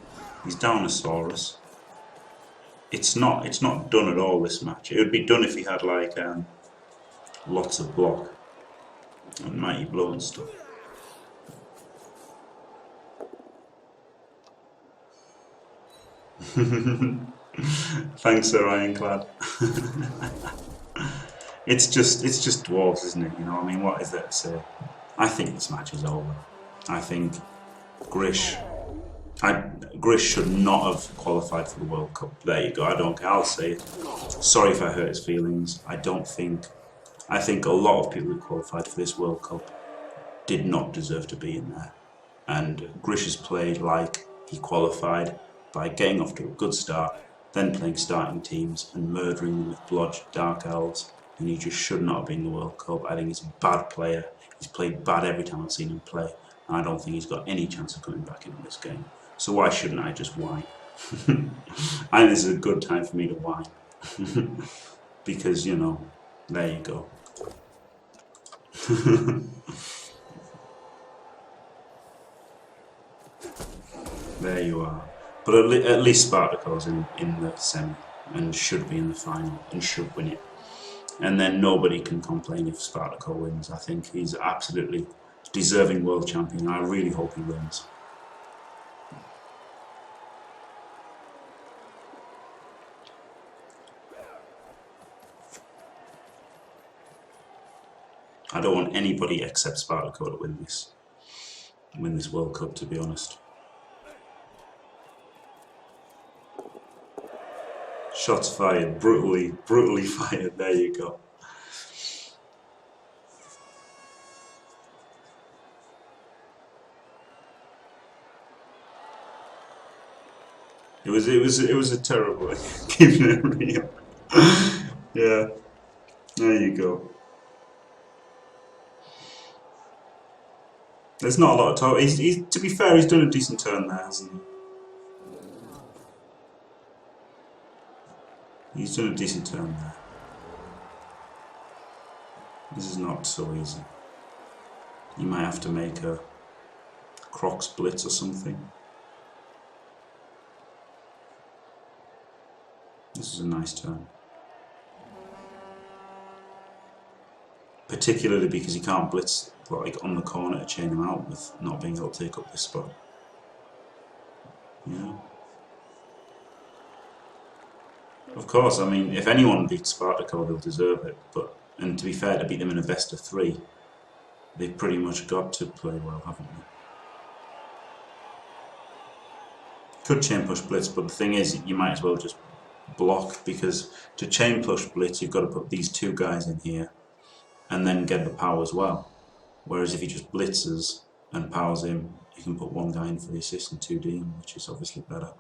He's down a Saurus. It's not done at all, this match. It would be done if he had like lots of block and Mighty Blow and stuff. Thanks, Sir Ironclad. It's just Dwarves, isn't it? You know, I mean, what is there to say? I think this match is over. I think Grish should not have qualified for the World Cup. There you go. I don't care. I'll say it. Sorry if I hurt his feelings. I think a lot of people who qualified for this World Cup did not deserve to be in there. And Grish has played like he qualified by getting off to a good start, then playing starting teams and murdering them with Blodge Dark Elves, and he just should not have been in the World Cup. I think he's a bad player. He's played bad every time I've seen him play, and I don't think he's got any chance of coming back into this game. So why shouldn't I just whine? I think this is a good time for me to whine. Because, you know, there you go. There you are. But at least Spartaco's in the semi and should be in the final and should win it. And then nobody can complain if Spartaco wins. I think he's absolutely deserving world champion. I really hope he wins. I don't want anybody except Spartaco to win this World Cup, to be honest. Shots fired, brutally fired, there you go. It was a terrible, keeping it real. Yeah, there you go. There's not a lot of talk. To be fair, he's done a decent turn there, hasn't he? He's done a decent turn there. This is not so easy. You might have to make a Crocs Blitz or something. This is a nice turn. Particularly because he can't blitz like on the corner to chain him out with not being able to take up this spot. Yeah. Of course, I mean, if anyone beats Spartaco, they'll deserve it. But and to be fair, to beat them in a best of 3, they've pretty much got to play well, haven't they? Could chain push blitz, but the thing is, you might as well just block, because to chain push blitz, you've got to put these 2 guys in here and then get the power as well. Whereas if he just blitzes and powers him, you can put 1 guy in for the assist and 2D him, which is obviously better.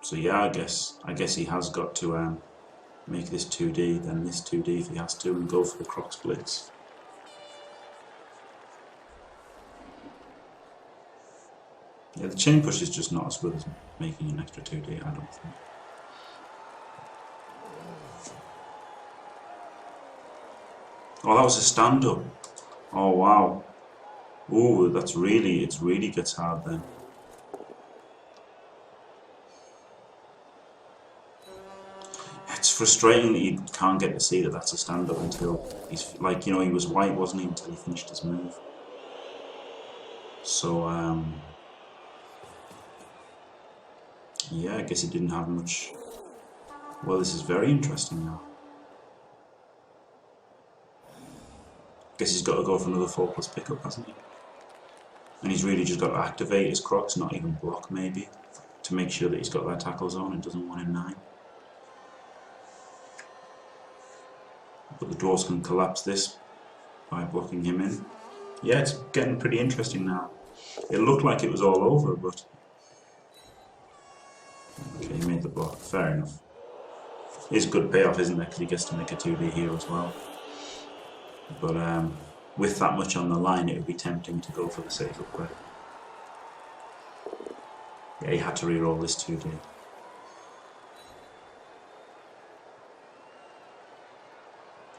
So yeah, I guess he has got to make this 2D, then this 2D if he has to, and go for the Crocs blitz. Yeah, the chain push is just not as good as making an extra 2D, I don't think. Oh, that was a stand-up. Oh, wow. Ooh, it really gets hard then. It's frustrating that you can't get to see that that's a stand-up until he's, like, you know, he was white, wasn't he, until he finished his move. So, yeah, I guess he didn't have much. Well, this is very interesting now. Guess he's got to go for another 4+ pickup, hasn't he? And he's really just got to activate his Crocs, not even block maybe, to make sure that he's got that tackle zone and doesn't 1 in 9. But the Dwarfs can collapse this by blocking him in. Yeah, it's getting pretty interesting now. It looked like it was all over, but... Okay, he made the block. Fair enough. It's a good payoff, isn't it? Because he gets to make a 2D here as well. But with that much on the line, it would be tempting to go for the safer play. Yeah, he had to re-roll this 2D.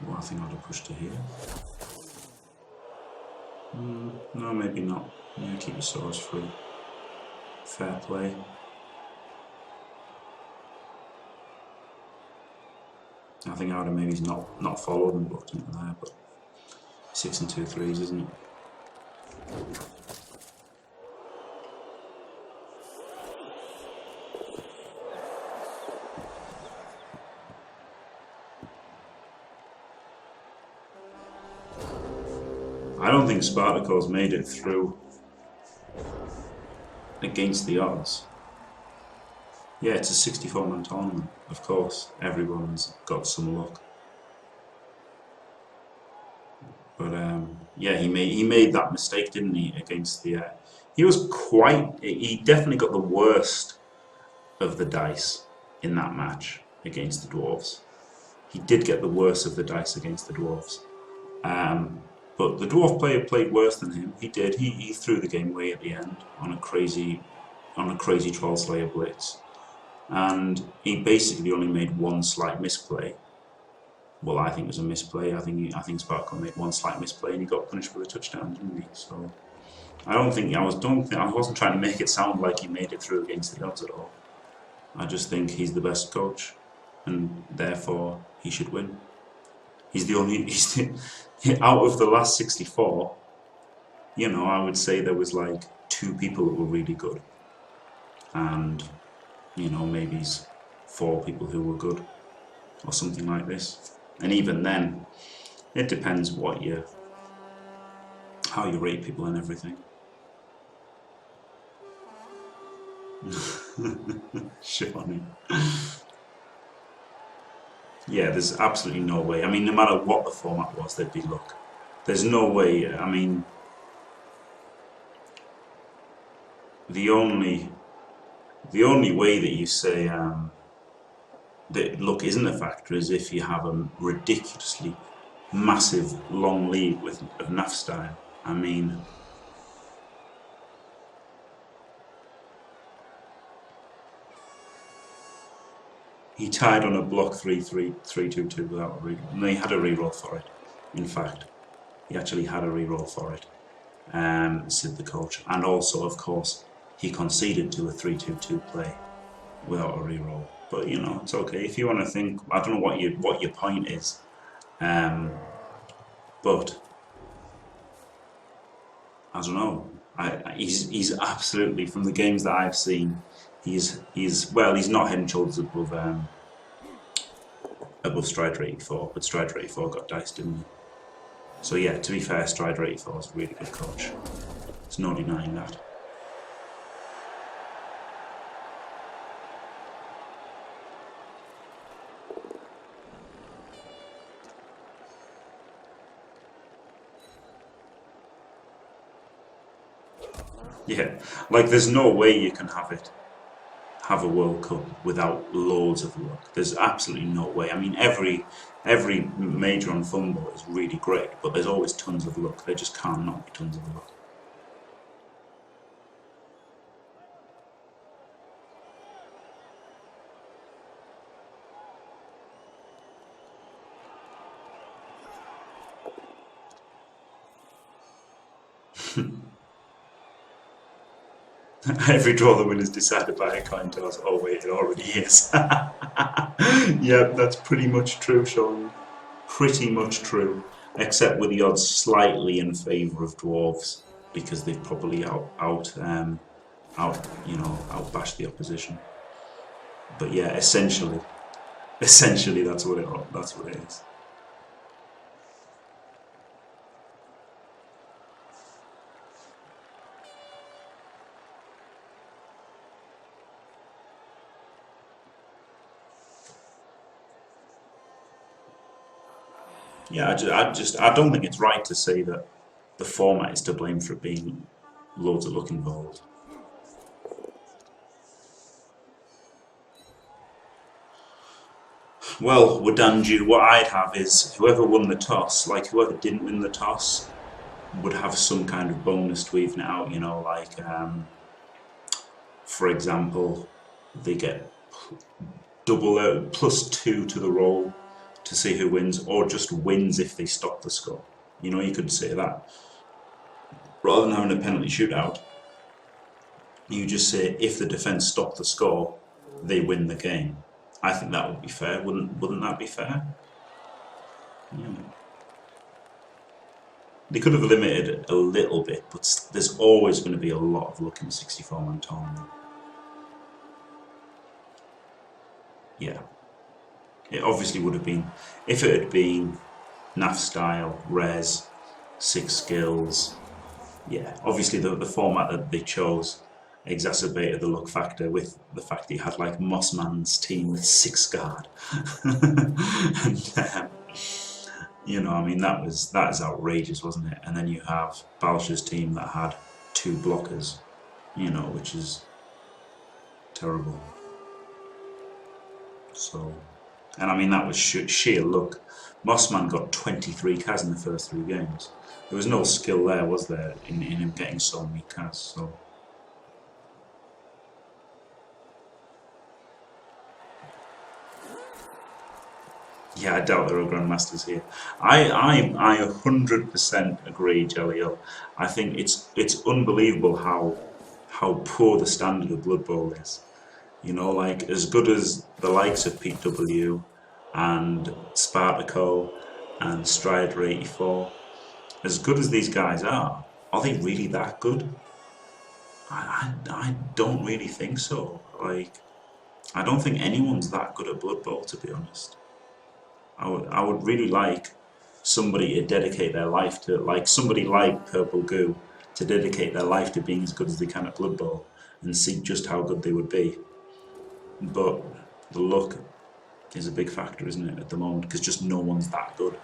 Well, I think I would have pushed to here. No, maybe not. Yeah, keep your swords free. Fair play. I think I would have maybe not followed and blocked into there, but 6 and 2 3s, isn't it? I don't think Spartaco's made it through against the odds. Yeah, it's a 64-man tournament, of course. Everyone's got some luck. But yeah, he made that mistake, didn't he? Against the he definitely got the worst of the dice in that match against the Dwarfs. He did get the worst of the dice against the Dwarfs. But the Dwarf player played worse than him. He did. He threw the game away at the end on a crazy Troll Slayer blitz, and he basically only made 1 slight misplay. Well, I think it was a misplay. I think Spartaco made 1 slight misplay, and he got punished with a touchdown, didn't he? So I wasn't trying to make it sound like he made it through against the odds at all. I just think he's the best coach, and therefore he should win. Out of the last 64, you know, I would say there was like 2 people that were really good, and you know, maybe 4 people who were good, or something like this. And even then, it depends how you rate people and everything. Shawnee. Yeah, there's absolutely no way. I mean, no matter what the format was, there'd be luck. There's no way. I mean, the only way that you say that luck isn't a factor is if you have a ridiculously massive long lead of NAF style. I mean, he tied on a block 3-3-3-2-2 without a reroll. No, he had a reroll for it. In fact, he actually had a reroll for it. Said the coach, and also, of course, he conceded to a 3-2-2 play without a reroll. But you know, it's okay if you want to think. I don't know what your point is, but I don't know. He's absolutely, from the games that I've seen, he's well, he's not head and shoulders above Strider 84, but Strider 84 got diced, didn't he? So yeah, to be fair, Strider 84 is a really good coach. There's no denying that. Yeah, like there's no way you can have a World Cup without loads of luck. There's absolutely no way. I mean, every major on FUMBO is really great, but there's always tons of luck. There just can't not be tons of luck. Every draw the win is decided by a coin toss. Oh wait, it already is. Yeah, that's pretty much true, Sean. Pretty much true, except with the odds slightly in favour of Dwarfs because they've probably outbashed the opposition. But yeah, essentially that's what it is. Yeah, I don't think it's right to say that the format is to blame for it being loads of luck involved. Well, Wadanju, what I'd have is whoever won the toss, like whoever didn't win the toss, would have some kind of bonus to even it out, you know, like, for example, they get +2 to the roll to see who wins, or just wins if they stop the score. You know, you could say that. Rather than having a penalty shootout, you just say if the defence stop the score, they win the game. I think that would be fair. Wouldn't that be fair? Yeah. They could have limited a little bit, but there's always going to be a lot of luck in the 64-man tournament. Yeah. It obviously would have been, if it had been NAF style, res, 6 skills, yeah, obviously the format that they chose exacerbated the luck factor with the fact that you had like Mossman's team with 6 guard. And, you know, I mean, that is outrageous, wasn't it? And then you have Balsh's team that had 2 blockers, you know, which is terrible. So... And I mean, that was sheer luck. Mossman got 23 Kaz in the first 3 games. There was no skill there, was there, in him getting so many Kaz, so... Yeah, I doubt there are Grandmasters here. I 100% agree, Jellio. I think it's unbelievable how poor the standard of Bloodbowl is. You know, like, as good as the likes of Pete W and Spartaco and Strider 84, as good as these guys are they really that good? I don't really think so. Like, I don't think anyone's that good at Bloodbowl, to be honest. I would really like somebody to dedicate their life to, like somebody like Purple Goo, to dedicate their life to being as good as they can at Bloodbowl and see just how good they would be. But the luck is a big factor, isn't it, at the moment, because just no one's that good.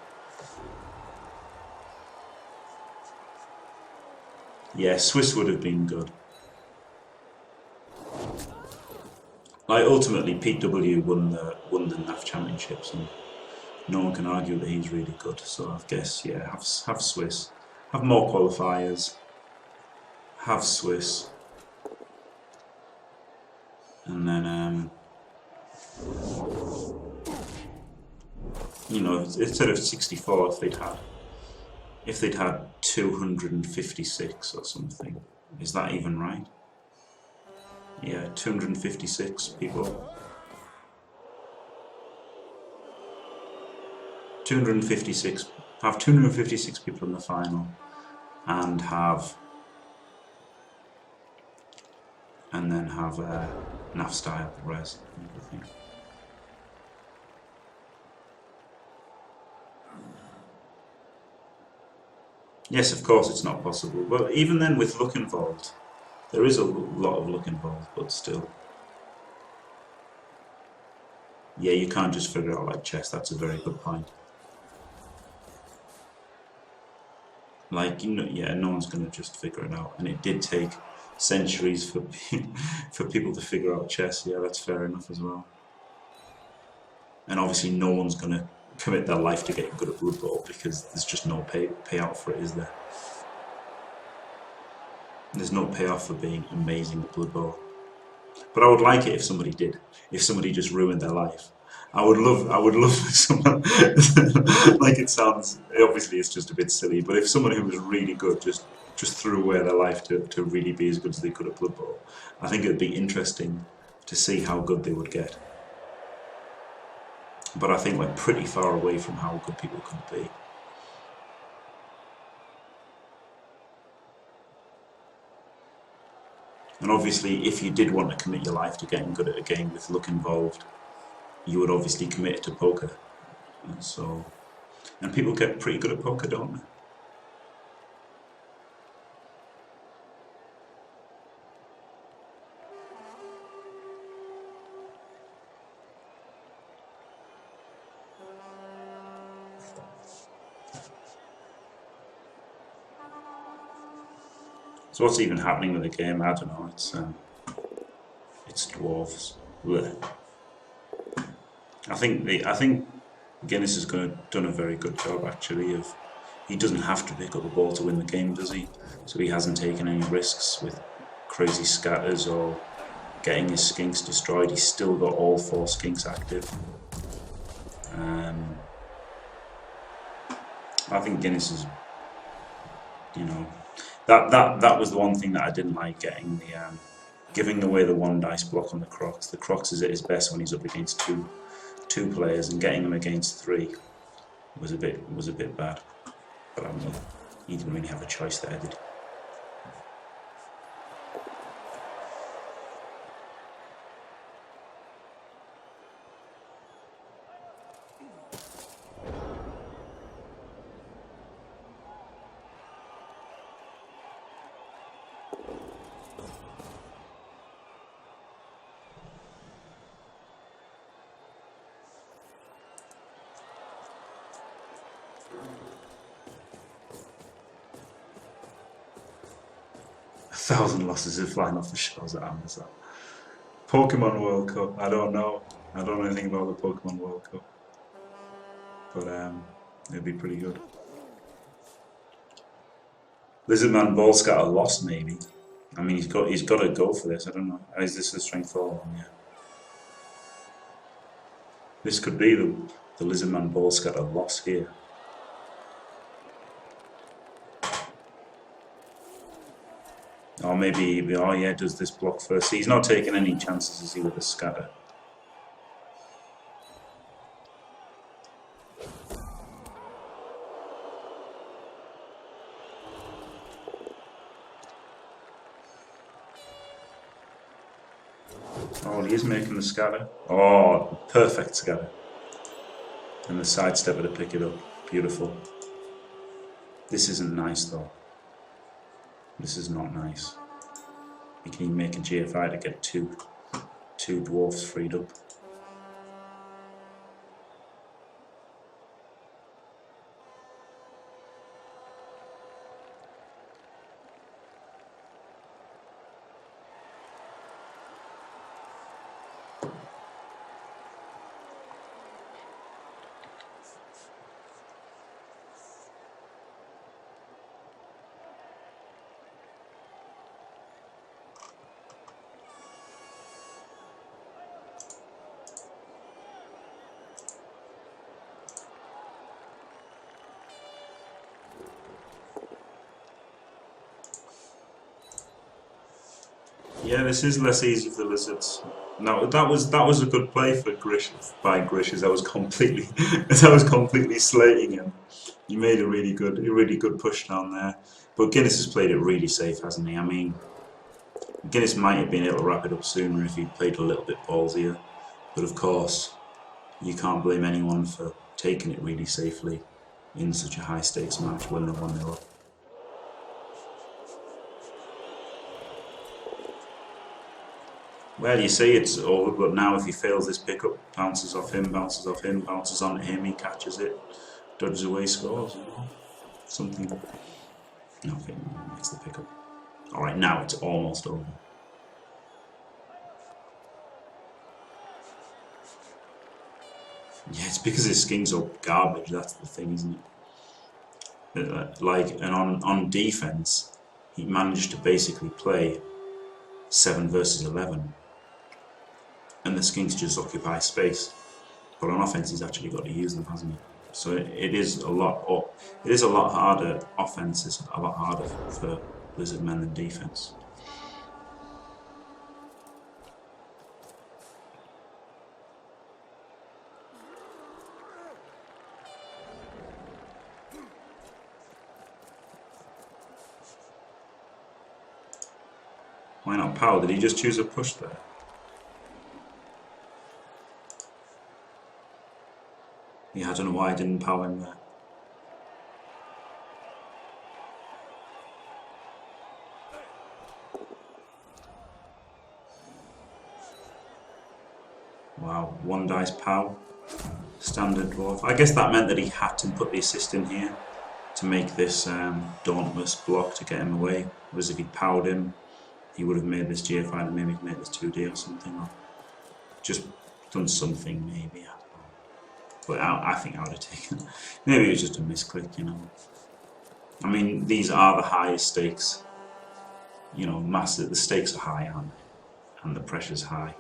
Yeah, Swiss would have been good. Like, ultimately, Pete W won the NAF championships, and no one can argue that he's really good. So I guess, yeah, have Swiss, have more qualifiers, have Swiss. And then, you know, instead of 64, if they'd had 256 or something, is that even right? Yeah, 256 people. 256. Have 256 people in the final, and then have NAF style res. Yes, of course it's not possible, but even then with luck involved, there is a lot of luck involved, but still. Yeah, you can't just figure out like chess, that's a very good point. Like, you know, yeah, no one's going to just figure it out, and it did take centuries for for people to figure out chess. Yeah, that's fair enough as well. And obviously no one's going to commit their life to getting good at Bloodbowl because there's just no payout for it, is there? There's no payoff for being amazing at Bloodbowl. But I would like it if somebody did. If somebody just ruined their life. I would love someone like, it sounds, obviously it's just a bit silly, but if someone who was really good just threw away their life to really be as good as they could at Blood Bowl, I think it would be interesting to see how good they would get. But I think we're pretty far away from how good people could be. And obviously, if you did want to commit your life to getting good at a game with luck involved, you would obviously commit it to poker. And people get pretty good at poker, don't they? So what's even happening with the game? I don't know. It's Dwarfs. Blech. I think Guinness has done a very good job actually. He doesn't have to pick up the ball to win the game, does he? So he hasn't taken any risks with crazy scatters or getting his skinks destroyed. He's still got all 4 skinks active. I think Guinness is, you know, that was the one thing that I didn't like, getting the giving away the 1 dice block on the Crocs. The Crocs is at his best when he's up against two players, and getting them against 3 was a bit bad. But I mean, he didn't really have a choice there, did he? A 1,000 losses of flying off the shelves at Amazon. Pokemon World Cup, I don't know. I don't know anything about the Pokemon World Cup. But it'd be pretty good. Lizardman Ball Scatter lost, maybe. I mean, he's got to go for this. I don't know. Is this a strength 4 one? Yeah. This could be the Lizardman Ball Scatter loss here. Or maybe, oh yeah, does this block first? He's not taking any chances, is he, with the scatter? Oh, he is making the scatter. Oh, perfect scatter. And the sidestepper to pick it up. Beautiful. This isn't nice though. This is not nice. You can even make a GFI to get two dwarfs freed up. Yeah, this is less easy for the lizards. No, that was a good play for Grish by Grish, as I was completely slating him. He made a really good push down there. But Guinness has played it really safe, hasn't he? I mean, Guinness might have been able to wrap it up sooner if he'd played a little bit ballsier, but of course you can't blame anyone for taking it really safely in such a high stakes match when they're 1-0 up. Well, you say it's over, but now if he fails this pickup, bounces off him, bounces off him, bounces onto him, he catches it, dodges away, scores, you know, something. Nothing makes the pickup. Alright, now it's almost over. Yeah, it's because his skins are garbage, that's the thing, isn't it? Like, and on defense, he managed to basically play 7 versus 11. And the skinks just occupy space. But on offense, he's actually got to use them, hasn't he? So it is a lot harder. Offense is a lot harder for Lizard men than defense. Why not power? Did he just choose a push there? Yeah, I don't know why I didn't power him there. Wow, 1 dice pow. Standard dwarf. I guess that meant that he had to put the assist in here to make this dauntless block to get him away. Whereas if he'd powered him, he would have made this GFI and maybe made this 2D or something. Or just done something, maybe. But I think I would have taken. Maybe it was just a misclick, you know. I mean, these are the highest stakes. You know, massive. The stakes are high, aren't they? And the pressure's high.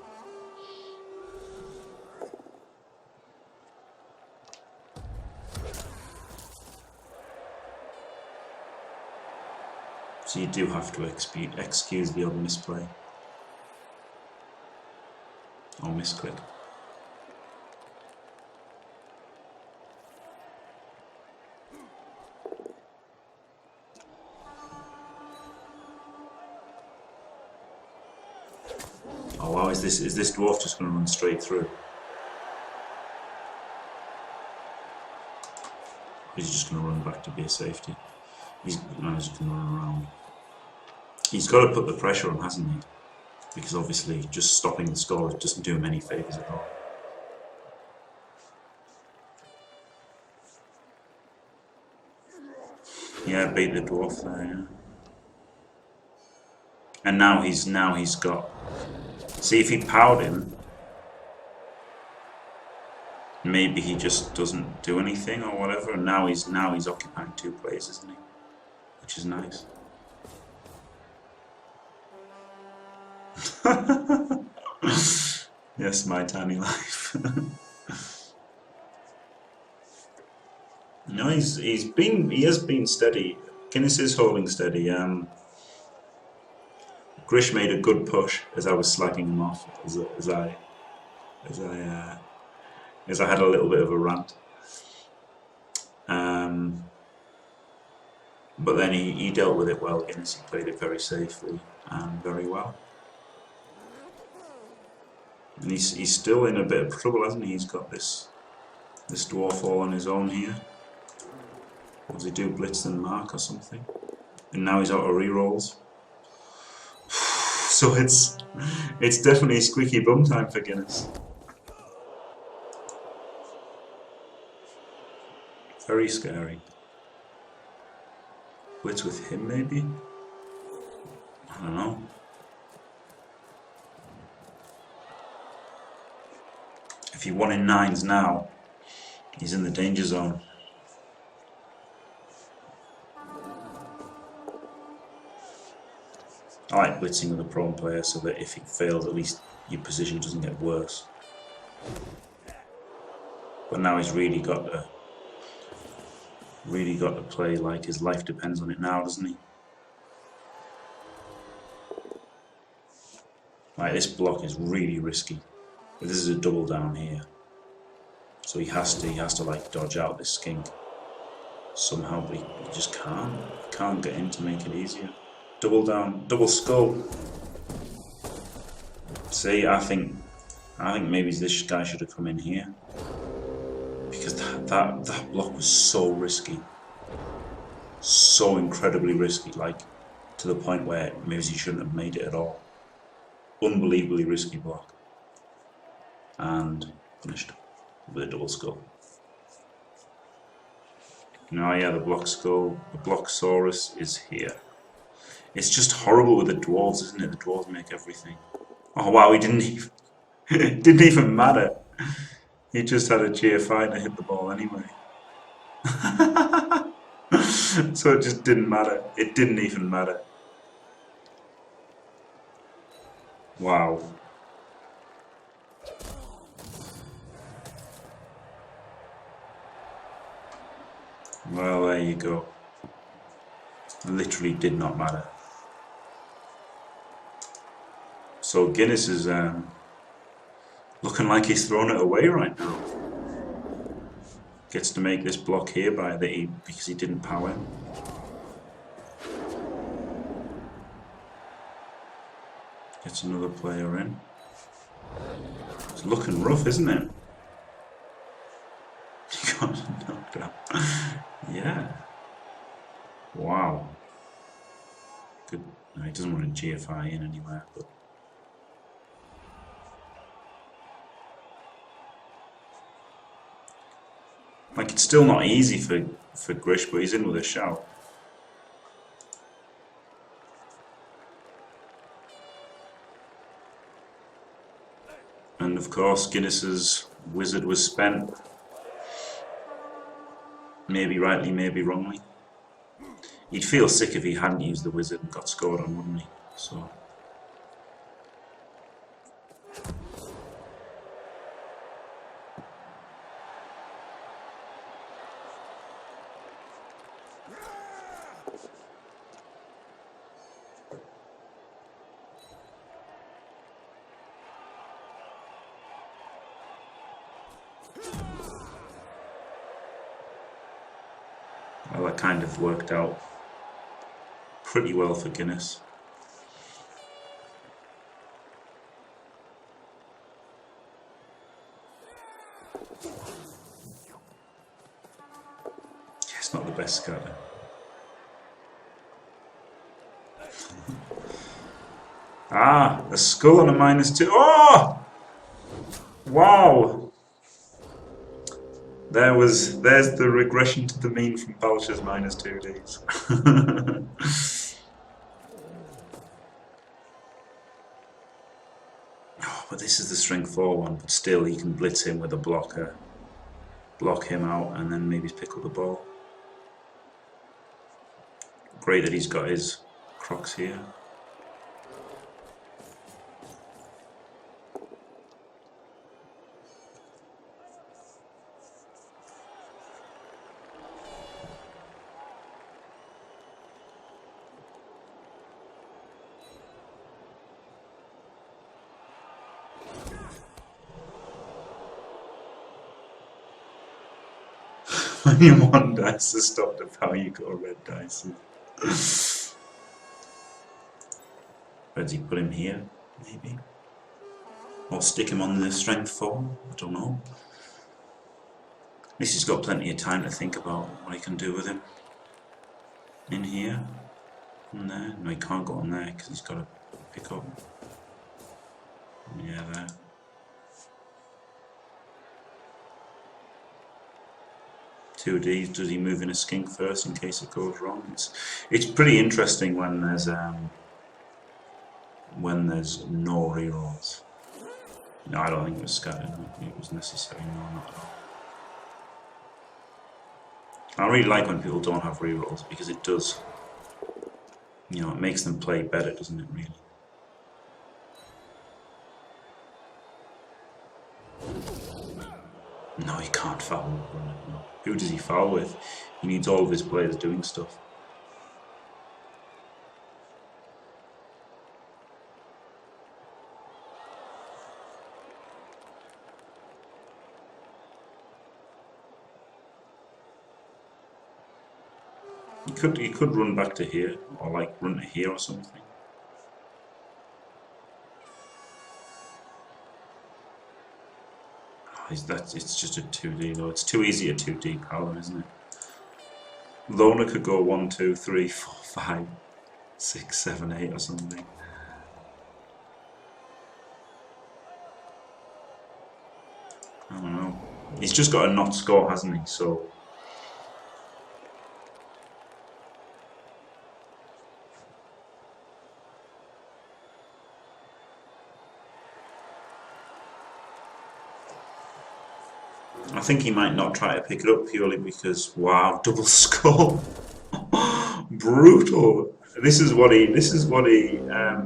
So you do have to excuse the odd misplay or misclick. Oh wow, is this dwarf just going to run straight through? He's just going to run back to be a safety. He's just going to run around. He's got to put the pressure on, hasn't he? Because obviously just stopping the score doesn't do him any favours at all. Yeah, beat the dwarf there, yeah. And now he's got. See, if he powered him, maybe he just doesn't do anything or whatever. And now he's occupying 2 plays, isn't he? Which is nice. Yes, my tiny life. No, he has been steady. Guinness is holding steady. Grish made a good push as I was slagging him off, as I had a little bit of a rant. But then he dealt with it well. Guinness, he played it very safely and very well. And he's still in a bit of trouble, hasn't he? He's got this dwarf all on his own here. What does he do? Blitz and mark or something? And now he's out of rerolls. So it's definitely squeaky bum time for Guinness. Very scary. Blitz with him maybe? I don't know. If he won in 9s now, he's in the danger zone. I like blitzing with a prone player so that if he fails, at least your position doesn't get worse. But now he's really got to play like his life depends on it now, doesn't he? Like, this block is really risky. But this is a double down here, so he has to like dodge out this skink somehow, but he just can't get in to make it easier. Double down, double skull. See, I think maybe this guy should have come in here. Because that block was so risky. So incredibly risky, like to the point where maybe he shouldn't have made it at all. Unbelievably risky block. And punished with a double skull. Now yeah, the Blocksaurus is here. It's just horrible with the dwarves, isn't it? The dwarves make everything. Oh wow, he didn't even it didn't even matter. He just had a GFI to hit the ball anyway. So it just didn't matter. It didn't even matter. Wow. Well, there you go. Literally did not matter. So Guinness is looking like he's thrown it away right now. Gets to make this block here because he didn't power him. Gets another player in. It's looking rough, isn't it? He got knocked out. Yeah. Wow. Good. No, he doesn't want to GFI in anywhere, but. Like, it's still not easy for Grish, but he's in with a shout. And of course, Guinness's wizard was spent. Maybe rightly, maybe wrongly. He'd feel sick if he hadn't used the wizard and got scored on, wouldn't he? So. Well, that kind of worked out pretty well for Guinness. It's not the best scatter. Ah, a skull and a -2. Oh! Wow! There's the regression to the mean from Balch's -2Ds. Oh, but this is the strength 4 one, but still he can blitz him with a blocker, block him out, and then maybe pick up the ball. Great that he's got his Crocs here. When you want dice to stop the power, you got red dice. Where's he put him here? Maybe. Or stick him on the strength 4? I don't know. At least he's got plenty of time to think about what he can do with him. In here. In there. No, he can't go on there because he's got to pick up. Yeah, there. Two Ds. Does he move in a skink first in case it goes wrong? It's pretty interesting when there's no rerolls. No, I don't think it was scattered. It was necessary. No, not at all. I really like when people don't have rerolls because it does, you know, it makes them play better, doesn't it? Really. No, he can't foul with Runner, no. Who does he foul with? He needs all of his players doing stuff. He could run back to here, or like run to here or something. It's just a 2D though. It's too easy a 2D power, isn't it? Lona could go 1, 2, 3, 4, 5, 6, 7, 8 or something. I don't know. He's just got a not score, hasn't he? So I think he might not try to pick it up purely because, wow, double score, brutal. This is what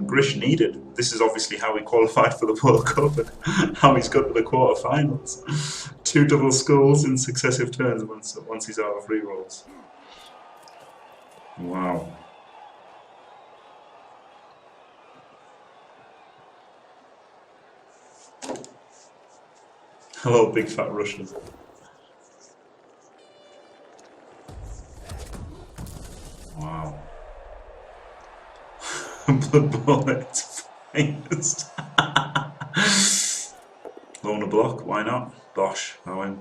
Grish needed. This is obviously how he qualified for the World Cup and how he's got to the quarterfinals. 2 double scores in successive turns once he's out of rerolls. Wow. Hello, big fat Russian. Wow. Bloodbowl at its finest. Loan a block, why not? Bosh, how in.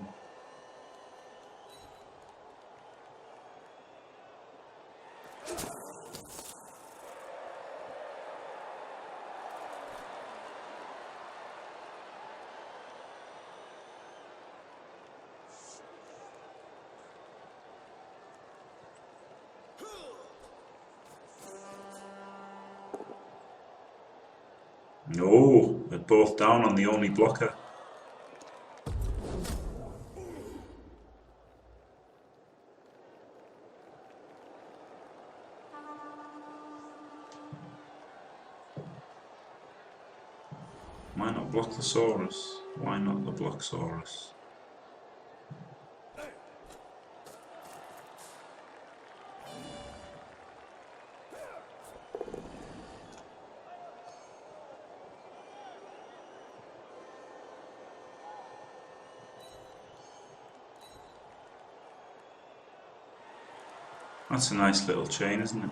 No, they're both down on the only blocker. Why not block the Saurus? Why not the Blocksaurus? That's a nice little chain, isn't it?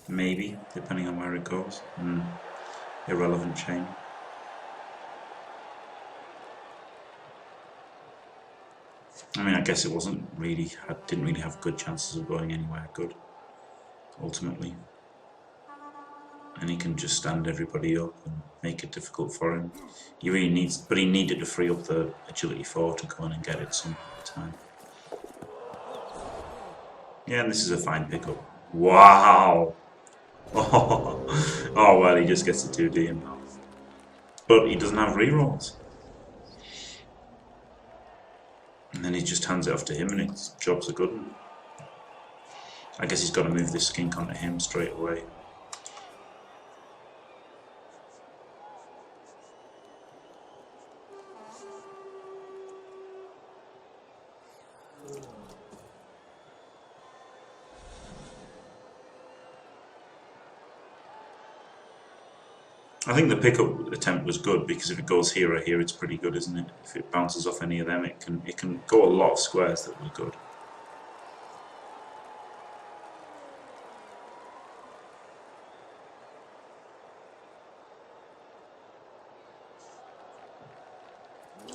Maybe, depending on where it goes. Irrelevant chain. I mean, I guess it wasn't really, I didn't really have good chances of going anywhere good, ultimately. And he can just stand everybody up and make it difficult for him. He really needs, but he needed to free up the agility 4 to go in and get it some time. Yeah, and this is a fine pickup. Wow! Oh well, he just gets a 2D in now. But he doesn't have rerolls. And then he just hands it off to him and his job's a good one. I guess he's got to move this skink onto him straight away. I think the pickup attempt was good because if it goes here or here, it's pretty good, isn't it? If it bounces off any of them, it can go a lot of squares that were good.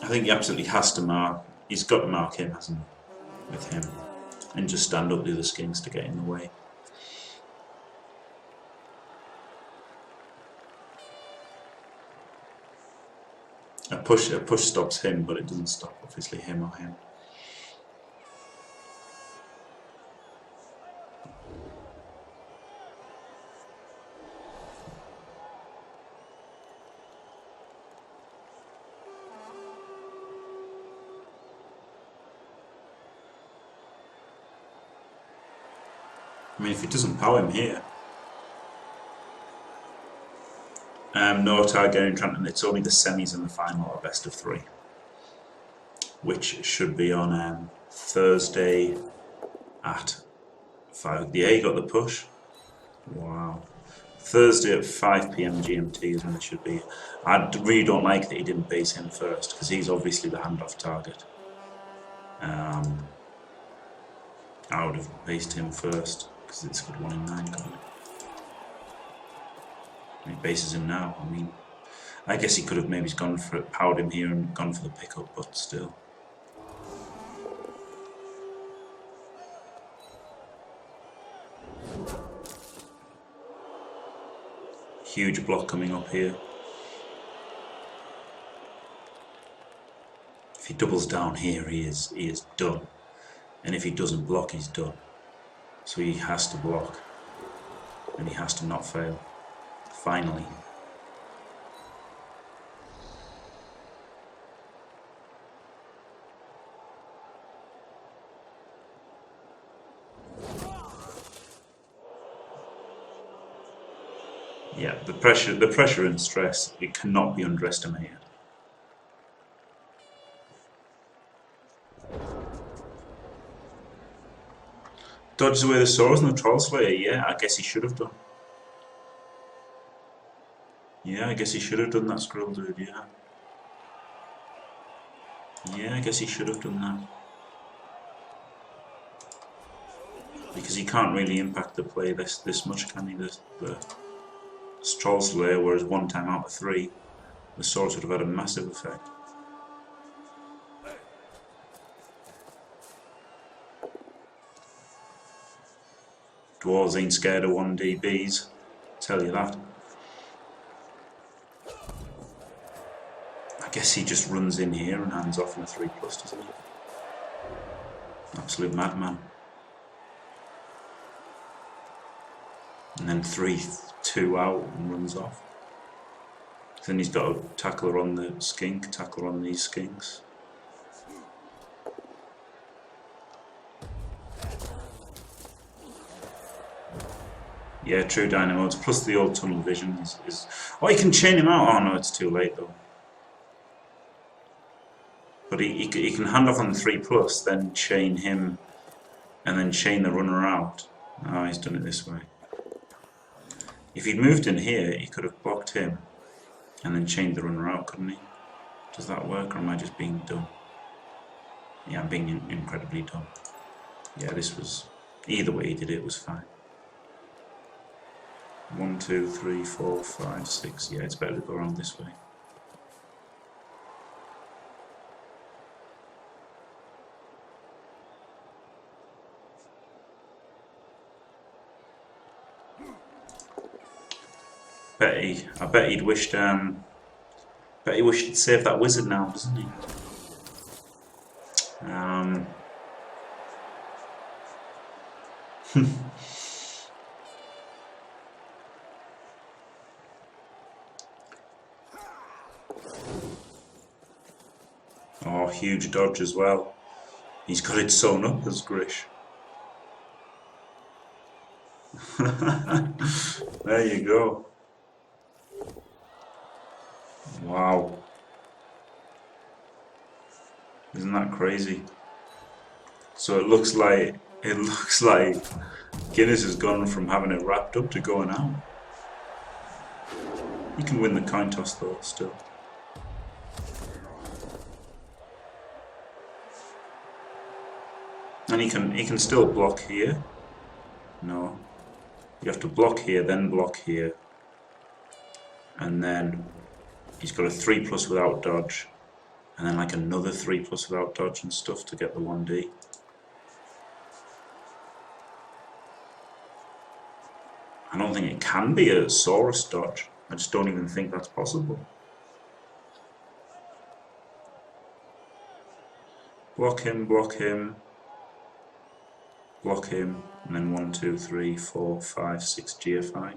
I think he absolutely has to mark. He's got to mark him, hasn't he? With him, and just stand up the other skinks to get in the way. A push stops him, but it doesn't stop, obviously, him or him. I mean, if he doesn't power him here. No Targaryen Trenton, it's only the semis and the final are best of 3. Which should be on Thursday at 5. Yeah, he got the push. Wow. Thursday at 5 PM GMT is when it should be. I really don't like that he didn't base him first, because he's obviously the handoff target. I would have based him first, because it's got 1 in 9 coming. He bases him now. I mean, I guess he could have maybe gone for it, powered him here and gone for the pickup, but still. Huge block coming up here. If he doubles down here, he is done. And if he doesn't block, he's done. So he has to block. And he has to not fail. Finally. Yeah, the pressure and stress, it cannot be underestimated. Dodges away the swords and the Troll Slayer, yeah, I guess he should have done. Yeah, I guess he should have done that, Skrill dude, yeah. Yeah, I guess he should have done that. Because he can't really impact the play this much, can he? The Troll Slayer, whereas 1 time out of 3, the swords would have had a massive effect. Dwarves ain't scared of 1DBs, tell you that. I guess he just runs in here and hands off in a 3+, doesn't he? Absolute madman. And then 3-2 out and runs off. Then he's got a tackler on the skink, tackler on these skinks. Yeah, true dynamos, plus the old tunnel vision is... Oh, he can chain him out! Oh no, it's too late though. But he can hand off on the 3+, then chain him, and then chain the runner out. Oh, he's done it this way. If he'd moved in here, he could have blocked him, and then chained the runner out, couldn't he? Does that work, or am I just being dumb? Yeah, I'm being incredibly dumb. Yeah, this was... Either way he did it, was fine. 1, 2, 3, 4, 5, 6. Yeah, it's better to go around this way. I bet he'd wished he'd saved that wizard now, doesn't he? Oh, huge dodge as well. He's got it sewn up as Grish. There you go. Wow. Isn't that crazy? So it looks like Guinness has gone from having it wrapped up to going out. He can win the coin toss though, still. And he can still block here. No. You have to block here, then block here. And then he's got a 3+ without dodge. And then like another 3+ without dodge and stuff to get the 1D. I don't think it can be a Saurus dodge. I just don't even think that's possible. Block him, block him. Block him, and then 1, 2, 3, 4, 5, 6 GFI.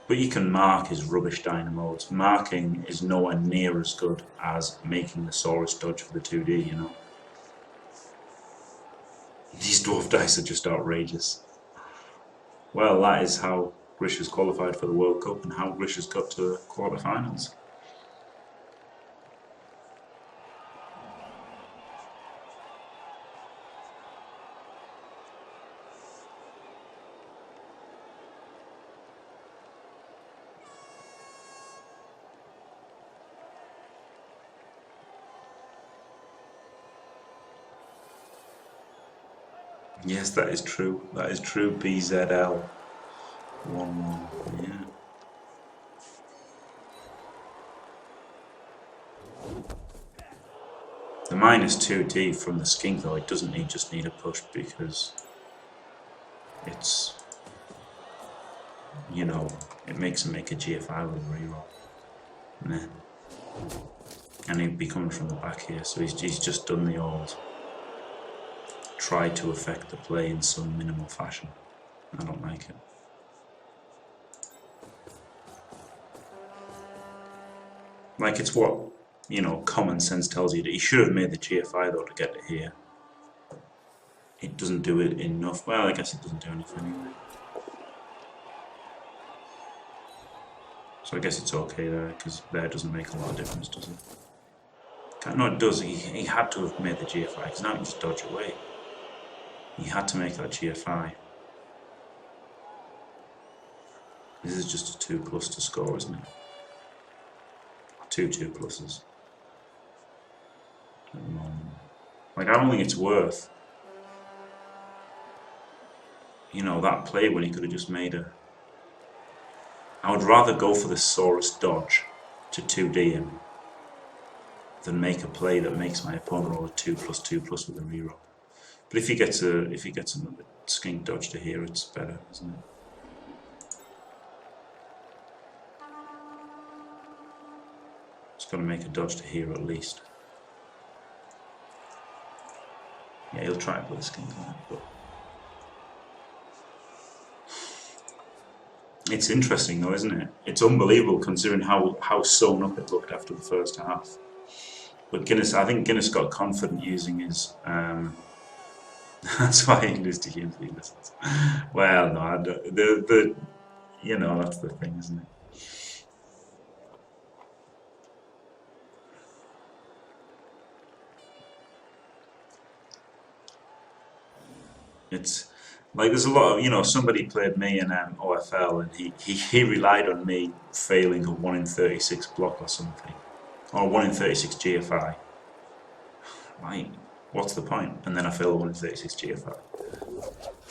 But you can mark his rubbish dynamodes. Marking is nowhere near as good as making the Saurus dodge for the 2D, you know. These dwarf dice are just outrageous. Well, that is how Grish has qualified for the World Cup and how Grish has got to the quarterfinals. Yes, that is true. That is true. BZL 1-1. Yeah. The -2D from the skink though, it doesn't need just need a push because it's, you know, it makes him make a GFI with a reroll. Nah. And he'd be coming from the back here, so he's just done the old try to affect the play in some minimal fashion. I don't like it. Like, it's what, you know, common sense tells you that he should have made the GFI though to get to here. It doesn't do it enough. Well, I guess it doesn't do enough anyway. So I guess it's okay there, because there doesn't make a lot of difference, does it? No, it does. He had to have made the GFI, because now he can just dodge away. He had to make that GFI. This is just a 2+ to score, isn't it? 2 2+s. Like, I don't think it's worth, you know, that play when he could have just made a... I would rather go for the Saurus dodge to 2D him than make a play that makes my opponent roll a 2+2+ with a reroll. But if he gets another skink dodge to here, it's better, isn't it? It's got to make a dodge to here at least. Yeah, he'll try and put a skink on it, but it's interesting though, isn't it? It's unbelievable considering how sewn up it looked after the first half. But Guinness, I think Guinness got confident using his. That's why he loses to humans. Well, no, I don't, you know, that's the thing, isn't it? It's like there's a lot of, you know, somebody played me in OFL and he relied on me failing a 1 in 36 block or something, or 1 in 36 GFI. Right, what's the point? And then I failed a 1 in 36 GFI.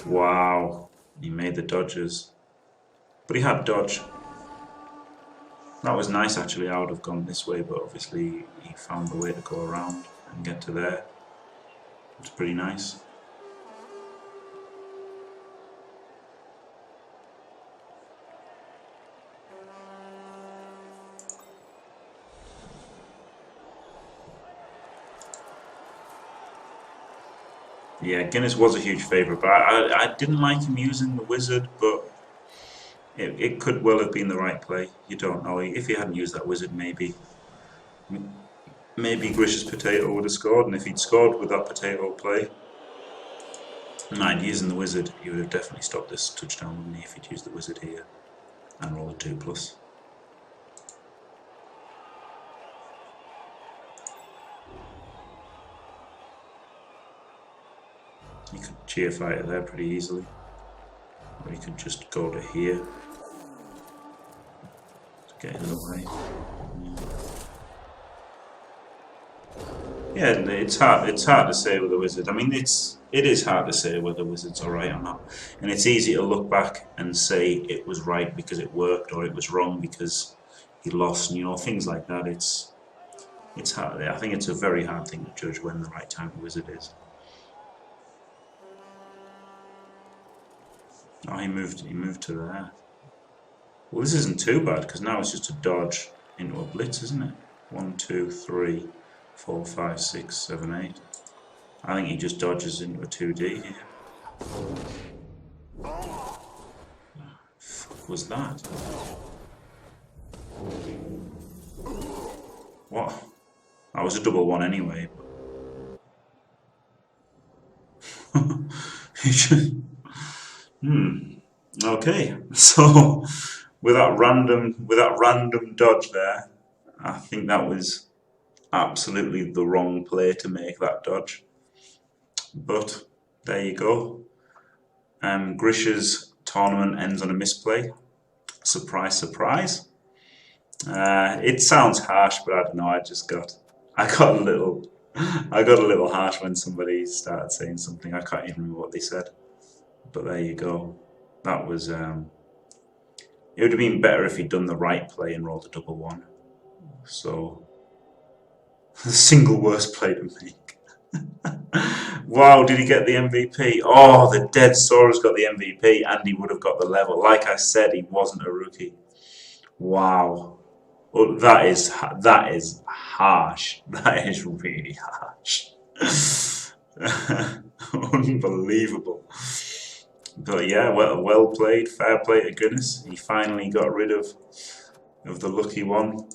Wow, he made the dodges, but he had dodge. That was nice actually. I would have gone this way, but obviously he found the way to go around and get to there. It's pretty nice. Yeah, Guinness was a huge favourite, but I didn't like him using the wizard, but it could well have been the right play. You don't know. If he hadn't used that wizard, maybe Grish's potato would have scored, and if he'd scored with that potato play, and using the wizard, he would have definitely stopped this touchdown, wouldn't he, if he'd used the wizard here and rolled a 2+. You could GFI it there pretty easily, or you could just go to here to get in the way. Yeah, it's hard to say with a wizard. I mean, it is hard to say whether wizard's alright or not, and it's easy to look back and say it was right because it worked, or it was wrong because he lost. And, you know, things like that. It's hard. I think it's a very hard thing to judge when the right time for wizard is. Oh, he moved to there. Well, this isn't too bad because now it's just a dodge into a blitz, isn't it? 1, 2, 3, 4, 5, 6, 7, 8. I think he just dodges into a 2D here. What the fuck was that? What? That was a double 1 anyway. He just... Okay, so with that random dodge there, I think that was absolutely the wrong play to make that dodge. But there you go. Grish's tournament ends on a misplay. Surprise, surprise. It sounds harsh, but I don't know. I got a little I got a little harsh when somebody started saying something. I can't even remember what they said. But there you go. That was... it would have been better if he'd done the right play and rolled a double one. So... the single worst play to make. Wow, did he get the MVP? Oh, the dead Sora's got the MVP, and he would have got the level. Like I said, he wasn't a rookie. Wow. Well, that is harsh. That is really harsh. Unbelievable. But yeah, well played. Fair play to Guinness. He finally got rid of the lucky one.